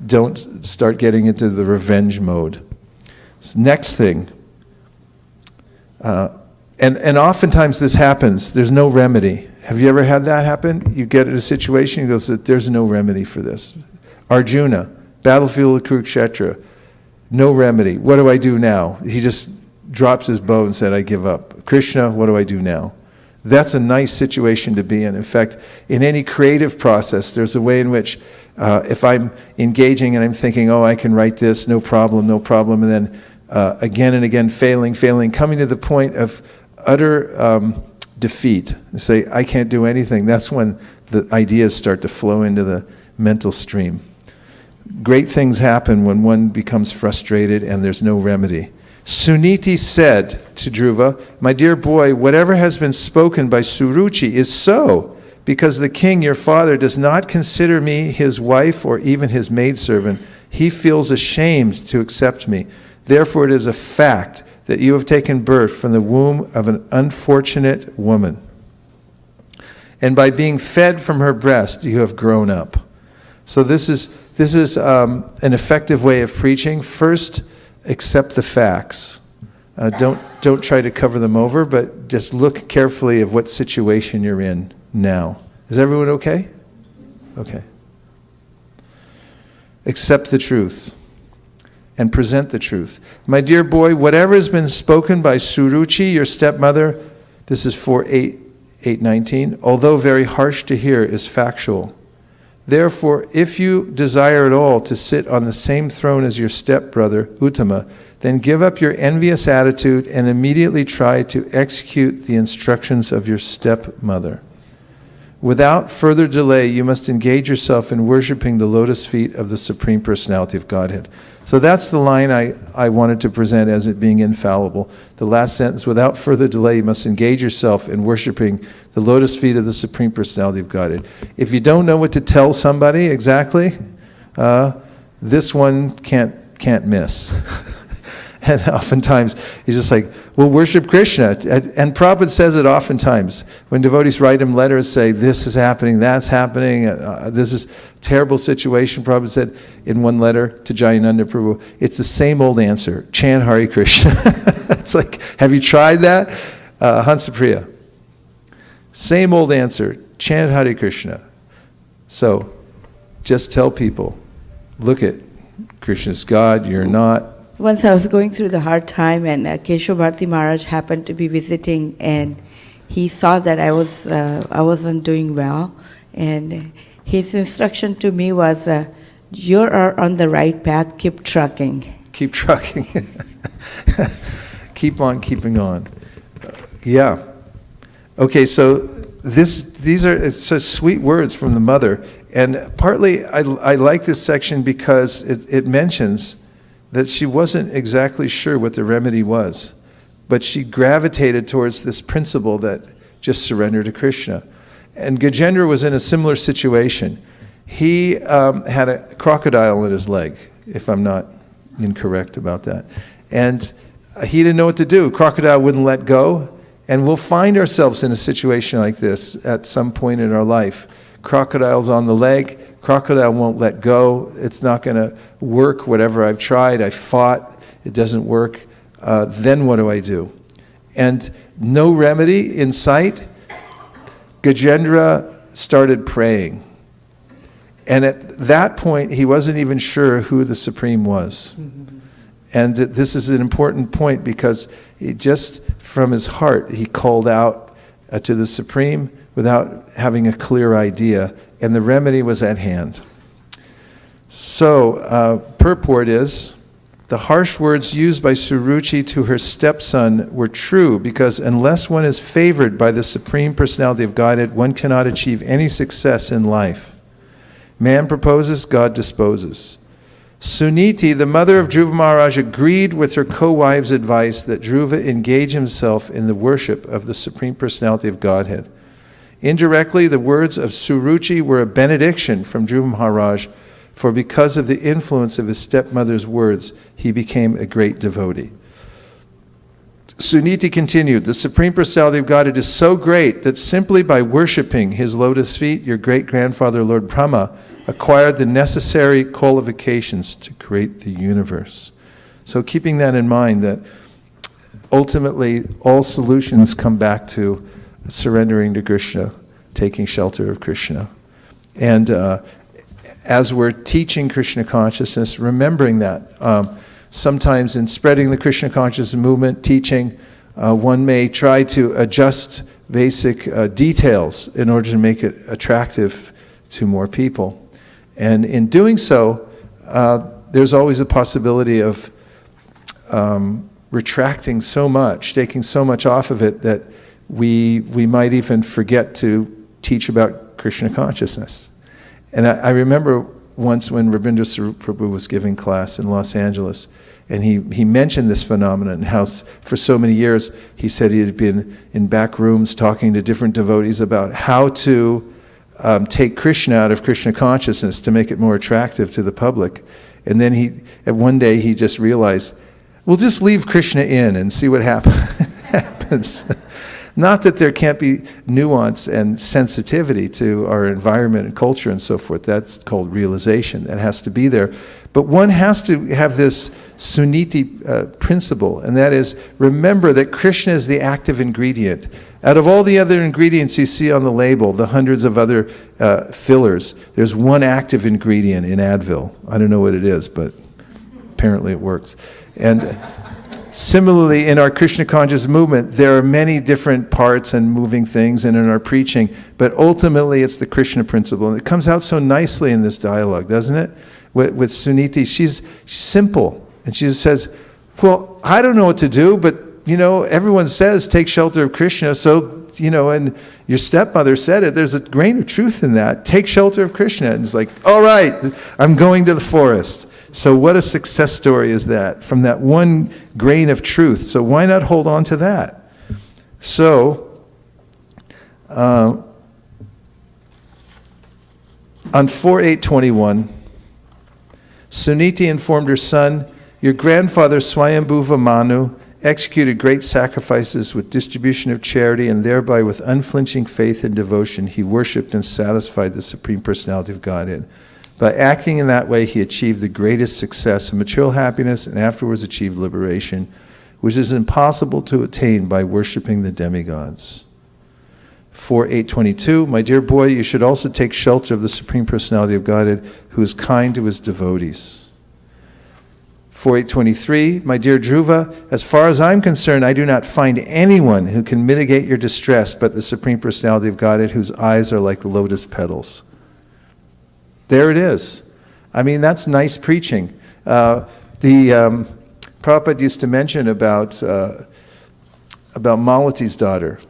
Don't start getting into the revenge mode. Next thing, and oftentimes this happens, there's no remedy. Have you ever had that happen? You get in a situation, you go, there's no remedy for this. Arjuna, battlefield of Kurukshetra, no remedy. What do I do now? He just drops his bow and said, I give up. Krishna, what do I do now? That's a nice situation to be in. In fact, in any creative process, there's a way in which if I'm engaging and I'm thinking, oh, I can write this, no problem, and then again and again failing, coming to the point of utter defeat, and say, I can't do anything, that's when the ideas start to flow into the mental stream. Great things happen when one becomes frustrated and there's no remedy. Suniti said to Dhruva, my dear boy, whatever has been spoken by Suruchi is so, because the king, your father, does not consider me his wife or even his maidservant. He feels ashamed to accept me. Therefore, it is a fact that you have taken birth from the womb of an unfortunate woman. And by being fed from her breast, you have grown up. So this is an effective way of preaching. First, accept the facts. Don't try to cover them over, but just look carefully of what situation you're in now. Is everyone okay? Okay. Accept the truth and present the truth. My dear boy, whatever has been spoken by Suruchi, your stepmother, this is 4:8:19, although very harsh to hear, is factual. Therefore, if you desire at all to sit on the same throne as your stepbrother, Uttama, then give up your envious attitude and immediately try to execute the instructions of your stepmother. Without further delay, you must engage yourself in worshiping the lotus feet of the Supreme Personality of Godhead. So that's the line I wanted to present as it being infallible. The last sentence, without further delay, you must engage yourself in worshiping the lotus feet of the Supreme Personality of Godhead. If you don't know what to tell somebody exactly, this one can't miss. And oftentimes, he's just like, well, worship Krishna. And Prabhupada says it oftentimes. When devotees write him letters, say, this is happening, that's happening, this is a terrible situation. Prabhupada said in one letter to Jayananda Prabhu, it's the same old answer, chant Hare Krishna. It's like, have you tried that? Hansapriya. Same old answer, chant Hare Krishna. So, just tell people, look at Krishna's God, you're not. Once I was going through the hard time, and Keshav Bharati Maharaj happened to be visiting, and he saw that I wasn't doing well, and his instruction to me was, "You are on the right path. Keep trucking." Keep trucking. Keep on keeping on. Yeah. Okay. So these are such sweet words from the mother, and partly I like this section because it mentions that she wasn't exactly sure what the remedy was, but she gravitated towards this principle that just surrender to Krishna. And Gajendra was in a similar situation. He had a crocodile in his leg, if I'm not incorrect about that. And he didn't know what to do. Crocodile wouldn't let go. And we'll find ourselves in a situation like this at some point in our life. Crocodile's on the leg. Crocodile won't let go. It's not going to work. Whatever I've tried, I fought. It doesn't work. Then what do I do? And no remedy in sight. Gajendra started praying. And at that point, he wasn't even sure who the Supreme was. Mm-hmm. And this is an important point because he just from his heart, he called out to the Supreme without having a clear idea. And the remedy was at hand. So, purport is, the harsh words used by Suruchi to her stepson were true because unless one is favored by the Supreme Personality of Godhead, one cannot achieve any success in life. Man proposes, God disposes. Suniti, the mother of Dhruva Maharaj, agreed with her co-wife's advice that Dhruva engage himself in the worship of the Supreme Personality of Godhead. Indirectly, the words of Suruchi were a benediction from Dhruva Maharaj, for because of the influence of his stepmother's words, he became a great devotee. Suniti continued, the Supreme Personality of Godhead is so great that simply by worshipping his lotus feet, your great-grandfather Lord Brahma acquired the necessary qualifications to create the universe. So keeping that in mind, that ultimately all solutions come back to surrendering to Krishna, taking shelter of Krishna. And as we're teaching Krishna consciousness, remembering that. Sometimes in spreading the Krishna consciousness movement, teaching, one may try to adjust basic details in order to make it attractive to more people. And in doing so, there's always a possibility of retracting so much, taking so much off of it that we might even forget to teach about Krishna consciousness. And I remember once when Rabindra Prabhu was giving class in Los Angeles, and he mentioned this phenomenon, and how for so many years he said he had been in back rooms talking to different devotees about how to take Krishna out of Krishna consciousness to make it more attractive to the public. And then one day he just realized, we'll just leave Krishna in and see what happens. Not that there can't be nuance and sensitivity to our environment and culture and so forth. That's called realization. That has to be there. But one has to have this suniti principle, and that is, remember that Krishna is the active ingredient. Out of all the other ingredients you see on the label, the hundreds of other fillers, there's one active ingredient in Advil. I don't know what it is, but apparently it works. And similarly, in our Krishna conscious movement, there are many different parts and moving things, and in our preaching, but ultimately it's the Krishna principle. And it comes out so nicely in this dialogue, doesn't it? With Suniti, she's simple, and she says, well, I don't know what to do, but everyone says take shelter of Krishna, so, and your stepmother said it, there's a grain of truth in that. Take shelter of Krishna. And it's like, all right, I'm going to the forest. So what a success story is that, from that one grain of truth. So why not hold on to that? So, on 4/8/21, Suniti informed her son, your grandfather Swayambhuva Manu executed great sacrifices with distribution of charity, and thereby with unflinching faith and devotion he worshipped and satisfied the Supreme Personality of Godhead. By acting in that way, he achieved the greatest success in material happiness and afterwards achieved liberation, which is impossible to attain by worshiping the demigods. 4/8/22, my dear boy, you should also take shelter of the Supreme Personality of Godhead, who is kind to his devotees. 4/8/23, my dear Dhruva, as far as I'm concerned, I do not find anyone who can mitigate your distress but the Supreme Personality of Godhead, whose eyes are like lotus petals. There it is. I mean, that's nice preaching. Prabhupada used to mention about Malati's daughter,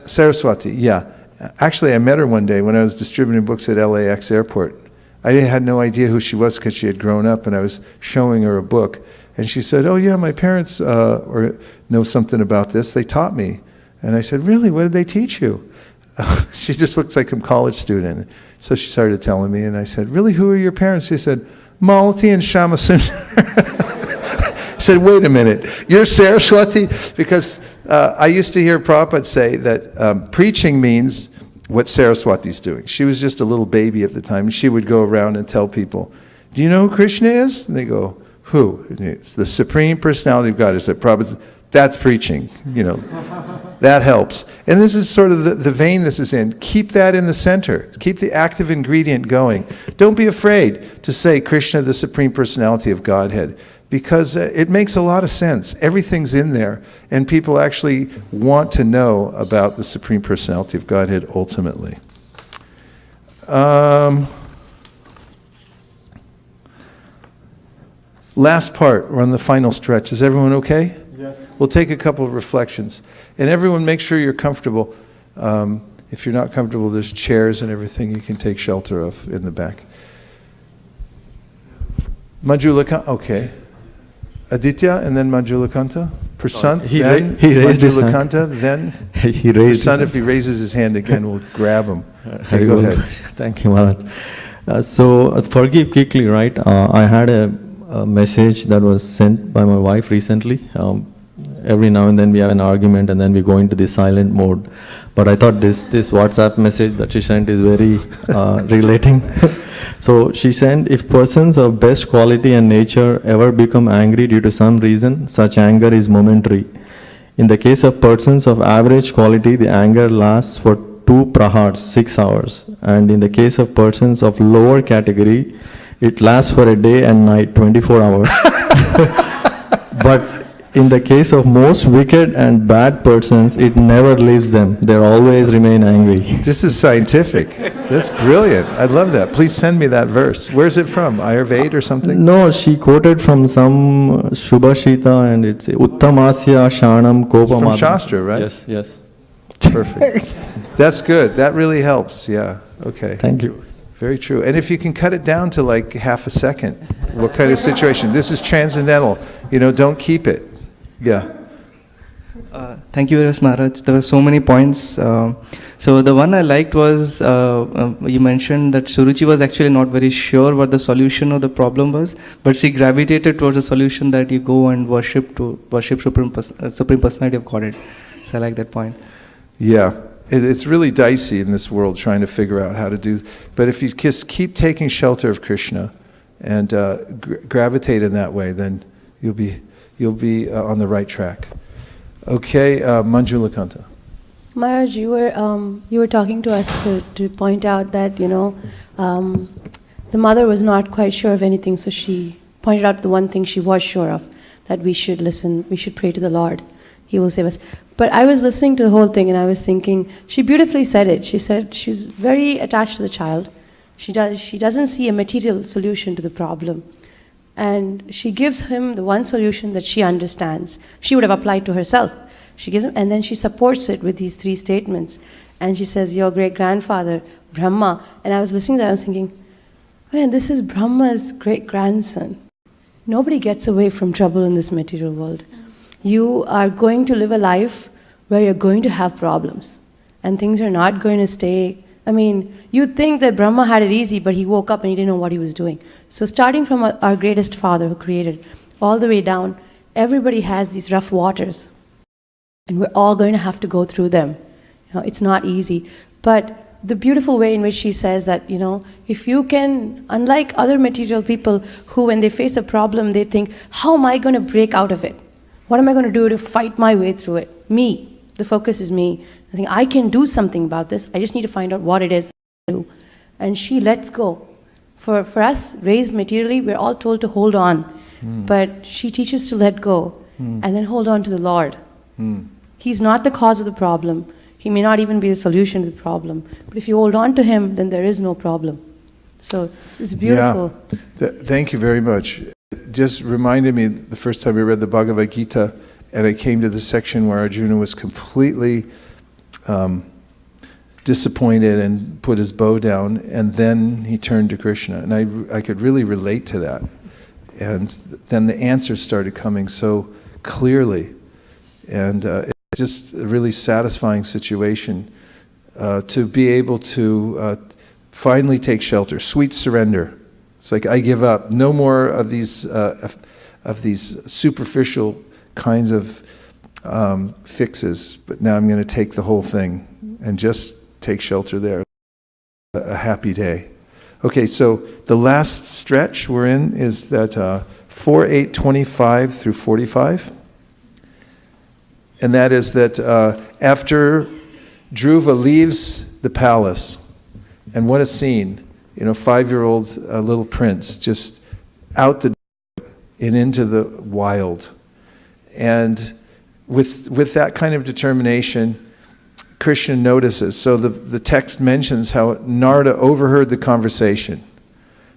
Saraswati, yeah. Actually, I met her one day when I was distributing books at LAX airport. I had no idea who she was because she had grown up, and I was showing her a book. And she said, oh yeah, my parents know something about this. They taught me. And I said, really? What did they teach you? She just looks like some college student. So she started telling me, and I said, really, who are your parents? She said, Malati and Shamasundar. I said, wait a minute, you're Saraswati? Because I used to hear Prabhupada say that preaching means what Saraswati's doing. She was just a little baby at the time, and she would go around and tell people, do you know who Krishna is? And they go, who? It's the Supreme Personality of God. I said, Prabhupada, that's preaching, that helps. And this is sort of the vein this is in. Keep that in the center. Keep the active ingredient going. Don't be afraid to say Krishna, the Supreme Personality of Godhead, because it makes a lot of sense. Everything's in there, and people actually want to know about the Supreme Personality of Godhead ultimately. Last part, we're on the final stretch. Is everyone okay? Yes. We'll take a couple of reflections. And everyone make sure you're comfortable. If you're not comfortable, there's chairs and everything you can take shelter of in the back. Manjulakanta, okay. Aditya and then Manjulakanta. Prasant, then he raised his hand. Manjulakanta, then He raised Prasant, his if he raises his hand again, we'll grab him. Okay, Very go well. ahead. Thank you, Maharaj. Forgive quickly, right? I had a message that was sent by my wife recently. Every now and then we have an argument and then we go into the silent mode. But I thought this WhatsApp message that she sent is very relating. So she sent, if persons of best quality and nature ever become angry due to some reason, such anger is momentary. In the case of persons of average quality, the anger lasts for 2 prahars, 6 hours. And in the case of persons of lower category, it lasts for a day and night, 24 hours. But in the case of most wicked and bad persons, it never leaves them. They always remain angry. This is scientific. That's brilliant. I love that. Please send me that verse. Where's it from? Ayurveda or something? No, she quoted from some Shubhashita, and it's Uttamasya Shanam Kopam. From Shastra, right? Yes, yes. Perfect. That's good. That really helps. Yeah. Okay. Thank you. Very true. And if you can cut it down to like half a second, what kind of situation? This is transcendental. Don't keep it. Yeah. Thank you very much, Maharaj. There were so many points. So the one I liked was you mentioned that Suruchi was actually not very sure what the solution of the problem was, but she gravitated towards the solution that you go and worship Supreme Personality of Godhead. So I like that point. Yeah. It's really dicey in this world trying to figure out how to do. But if you just keep taking shelter of Krishna and gravitate in that way, then you'll be on the right track. Okay, Manjula Kanta. Maharaj, you were talking to us to point out that the mother was not quite sure of anything, so she pointed out the one thing she was sure of, that we should listen, we should pray to the Lord. He will save us. But I was listening to the whole thing and I was thinking, she beautifully said it. She said she's very attached to the child. She doesn't see a material solution to the problem. And she gives him the one solution that she understands. She would have applied to herself. She gives him, and then she supports it with these 3 statements. And she says, your great-grandfather, Brahma. And I was listening to that, I was thinking, man, this is Brahma's great-grandson. Nobody gets away from trouble in this material world. You are going to live a life where you're going to have problems. And things are not going to stay. I mean, you'd think that Brahma had it easy, but he woke up and he didn't know what he was doing. So starting from our greatest father who created, all the way down, everybody has these rough waters. And we're all going to have to go through them. It's not easy. But the beautiful way in which she says that, if you can, unlike other material people who when they face a problem, they think, how am I going to break out of it? What am I going to do to fight my way through it? Me. The focus is me. I think I can do something about this. I just need to find out what it is I do. And she lets go. For us, raised materially, we're all told to hold on. But she teaches to let go and then hold on to the Lord. He's not the cause of the problem. He may not even be the solution to the problem. But if you hold on to him, then there is no problem. So it's beautiful. Yeah. Thank you very much. Just reminded me the first time we read the Bhagavad Gita, and I came to the section where Arjuna was completely disappointed and put his bow down, and then he turned to Krishna. And I could really relate to that. And then the answers started coming so clearly. And it's just a really satisfying situation to be able to finally take shelter, sweet surrender. It's like, I give up. No more of these superficial kinds of fixes, but now I'm going to take the whole thing and just take shelter there. A happy day. Okay, so the last stretch we're in is that 4:8:25 through 45. And that is that after Dhruva leaves the palace, and what a scene. 5-year-old little prince just out the door and into the wild. And with that kind of determination, Krishna notices. So the text mentions how Narada overheard the conversation.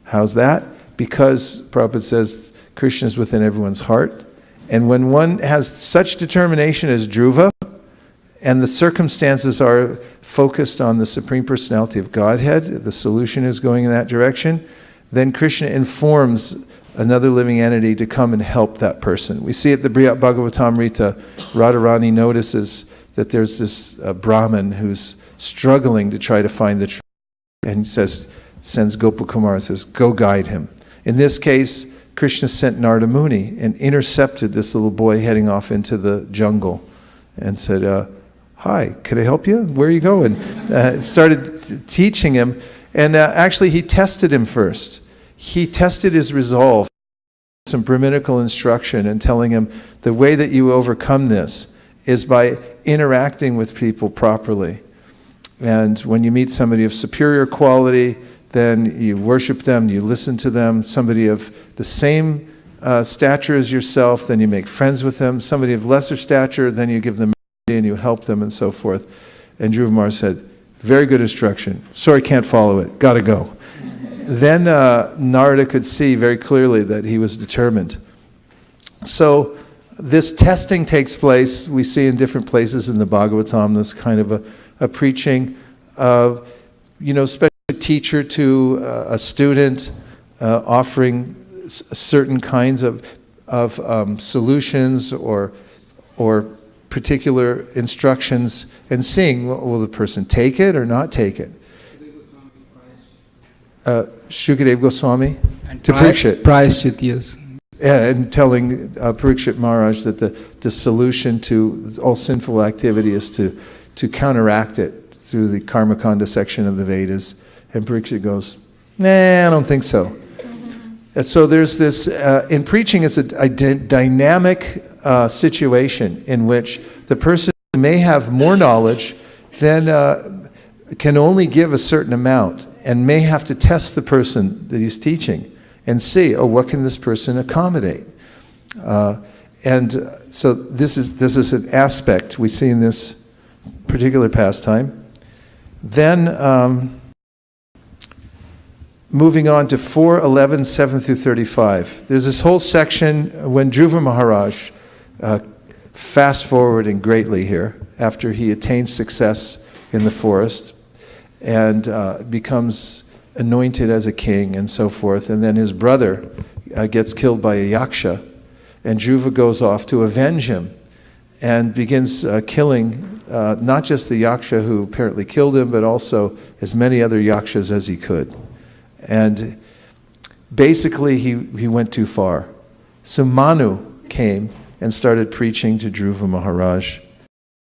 How's that? Because, Prabhupada says, Krishna is within everyone's heart. And when one has such determination as Dhruva, and the circumstances are focused on the Supreme Personality of Godhead, the solution is going in that direction, then Krishna informs another living entity to come and help that person. We see at the Bhagavatamrita, Radharani notices that there's this Brahmin who's struggling to try to find the truth, and sends Gopakumar and says, go guide him. In this case, Krishna sent Narada Muni and intercepted this little boy heading off into the jungle and said, hi, can I help you? Where are you going? Started teaching him. And actually, he tested him first. He tested his resolve, some Brahminical instruction, and telling him the way that you overcome this is by interacting with people properly. And when you meet somebody of superior quality, then you worship them, you listen to them. Somebody of the same stature as yourself, then you make friends with them. Somebody of lesser stature, then you give them mercy and you help them and so forth. And Dhruva Maharaj said, very good instruction. Sorry, can't follow it. Got to go. Then Narada could see very clearly that he was determined. So this testing takes place. We see in different places in the Bhagavatam this kind of a preaching of, especially a teacher to a student, offering certain kinds of solutions or particular instructions, and seeing, will the person take it or not take it? Shukadeva Goswami to Parikshit. Prayashchit, yes. And telling Parikshit Maharaj that the solution to all sinful activity is to counteract it through the Karmakanda section of the Vedas. And Parikshit goes, nah, I don't think so. And so there's this, in preaching, it's a dynamic situation in which the person may have more knowledge than can only give a certain amount, and may have to test the person that he's teaching and see, what can this person accommodate? And so this is an aspect we see in this particular pastime. Then moving on to 4:11, 7 through 35. There's this whole section when Dhruva Maharaj, fast forwarding greatly here, after he attains success in the forest and becomes anointed as a king and so forth, and then his brother gets killed by a yaksha, and Dhruva goes off to avenge him and begins killing not just the yaksha who apparently killed him, but also as many other yakshas as he could. And basically he went too far. So Manu came and started preaching to Dhruva Maharaj.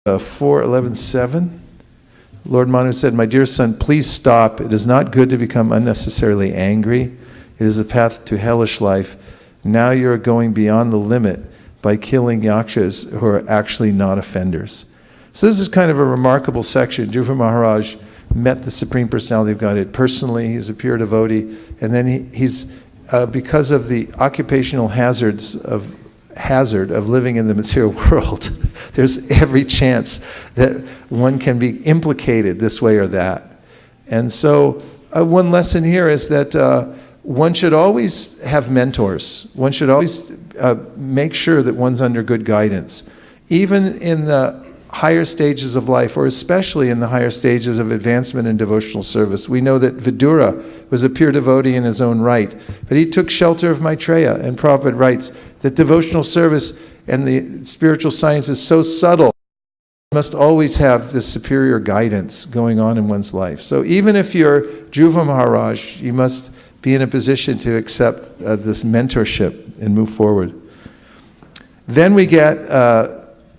4:11:7. Lord Manu said, my dear son, please stop. It is not good to become unnecessarily angry. It is a path to hellish life. Now you are going beyond the limit by killing yakshas who are actually not offenders. So this is kind of a remarkable section. Dhruva Maharaj met the Supreme Personality of Godhead personally. He's a pure devotee. And then he's because of the occupational hazard of living in the material world, there's every chance that one can be implicated this way or that. And so one lesson here is that one should always have mentors. One should always make sure that one's under good guidance. Even in the higher stages of life, or especially in the higher stages of advancement in devotional service. We know that Vidura was a pure devotee in his own right, but he took shelter of Maitreya, and Prabhupada writes that devotional service and the spiritual science is so subtle, you must always have this superior guidance going on in one's life. So even if you're Dhruva Maharaj, you must be in a position to accept this mentorship and move forward. Then we get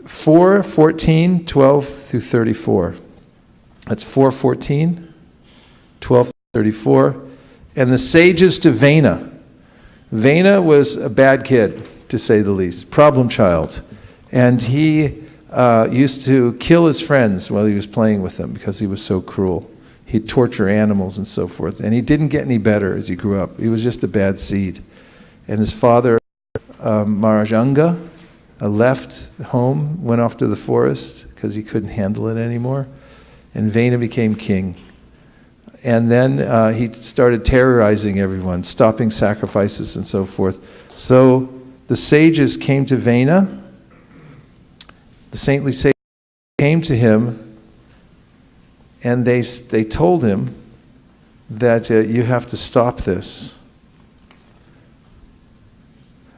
4:14, 12 through 34. That's 4:14, 12 through 34. And the sages to Vena. Vena was a bad kid, to say the least, problem child. And he used to kill his friends while he was playing with them because he was so cruel. He'd torture animals and so forth. And he didn't get any better as he grew up. He was just a bad seed. And his father, Maharaj Anga, left home, went off to the forest because he couldn't handle it anymore, and Vena became king. And then he started terrorizing everyone, stopping sacrifices and so forth. So the sages came to Vena, the saintly sages came to him, and they told him that you have to stop this.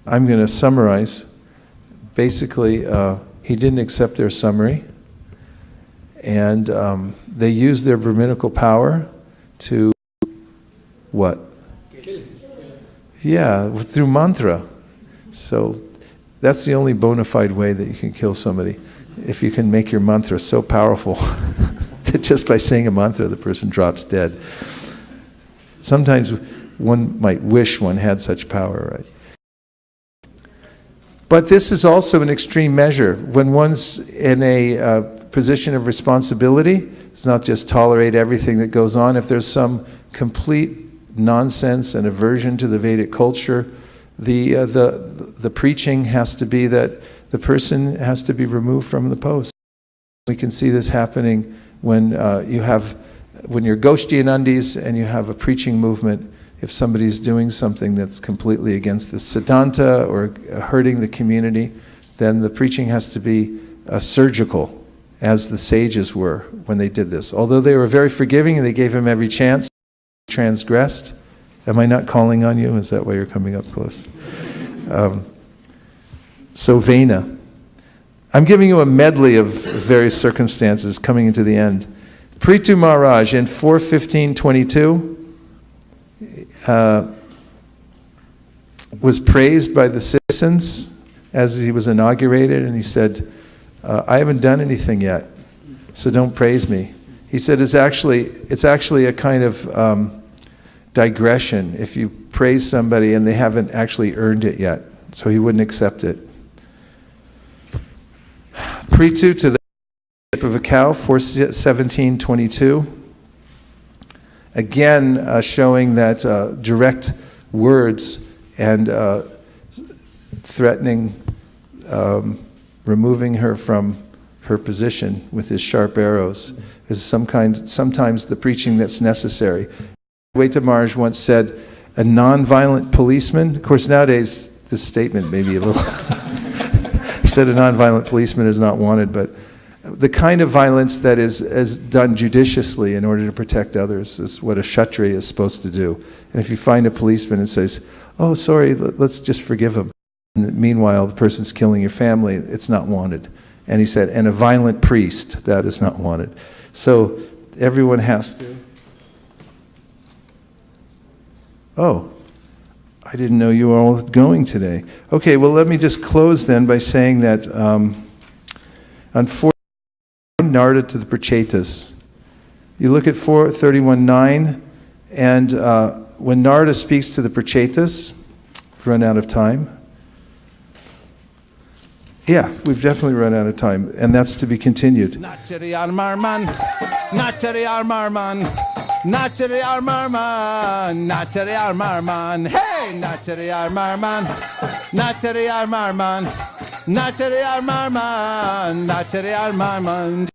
I'm going to summarize. Basically, he didn't accept their summary, and they used their Brahminical power to what? Yeah, through mantra. So that's the only bona fide way that you can kill somebody, if you can make your mantra so powerful that just by saying a mantra the person drops dead. Sometimes one might wish one had such power, right? But this is also an extreme measure. When one's in a position of responsibility, it's not just tolerate everything that goes on. If there's some complete nonsense and aversion to the Vedic culture, the preaching has to be that the person has to be removed from the post. We can see this happening when you're Goshti and Undis and you have a preaching movement. If somebody's doing something that's completely against the Siddhanta or hurting the community, then the preaching has to be surgical, as the sages were when they did this. Although they were very forgiving and they gave him every chance, he transgressed. Am I not calling on you? Is that why you're coming up close? So Vena. I'm giving you a medley of various circumstances coming into the end. Prithu Maharaj in 4:15:22 was praised by the citizens as he was inaugurated, and he said, I haven't done anything yet, so don't praise me. He said it's actually a kind of digression if you praise somebody and they haven't actually earned it yet, so he wouldn't accept it. Prithu to the shape of a cow, 4:17:22. Again, showing that direct words and threatening removing her from her position with his sharp arrows is sometimes the preaching that's necessary. Vaita Maharaj once said, a non-violent policeman, of course nowadays this statement may be a little, he said a non-violent policeman is not wanted, but the kind of violence that is done judiciously in order to protect others is what a Kshatriya is supposed to do. And if you find a policeman and says, oh sorry, let's just forgive him. And meanwhile, the person's killing your family, it's not wanted. And he said, and a violent priest, that is not wanted. So everyone has to. Oh, I didn't know you were all going today. Okay, well let me just close then by saying that unfortunately, Narada to the Prachetas. You look at 4:31:9, and when Narada speaks to the Prachetas, we've run out of time. Yeah, we've definitely run out of time, and that's to be continued. Nachariyar Marman, Nachariyar Marman, Nachariyar Marman, Nachariyar Marman, hey, Nachariyar Marman, Nachariyar Marman, Nachariyar Marman, Nachariyar Marman.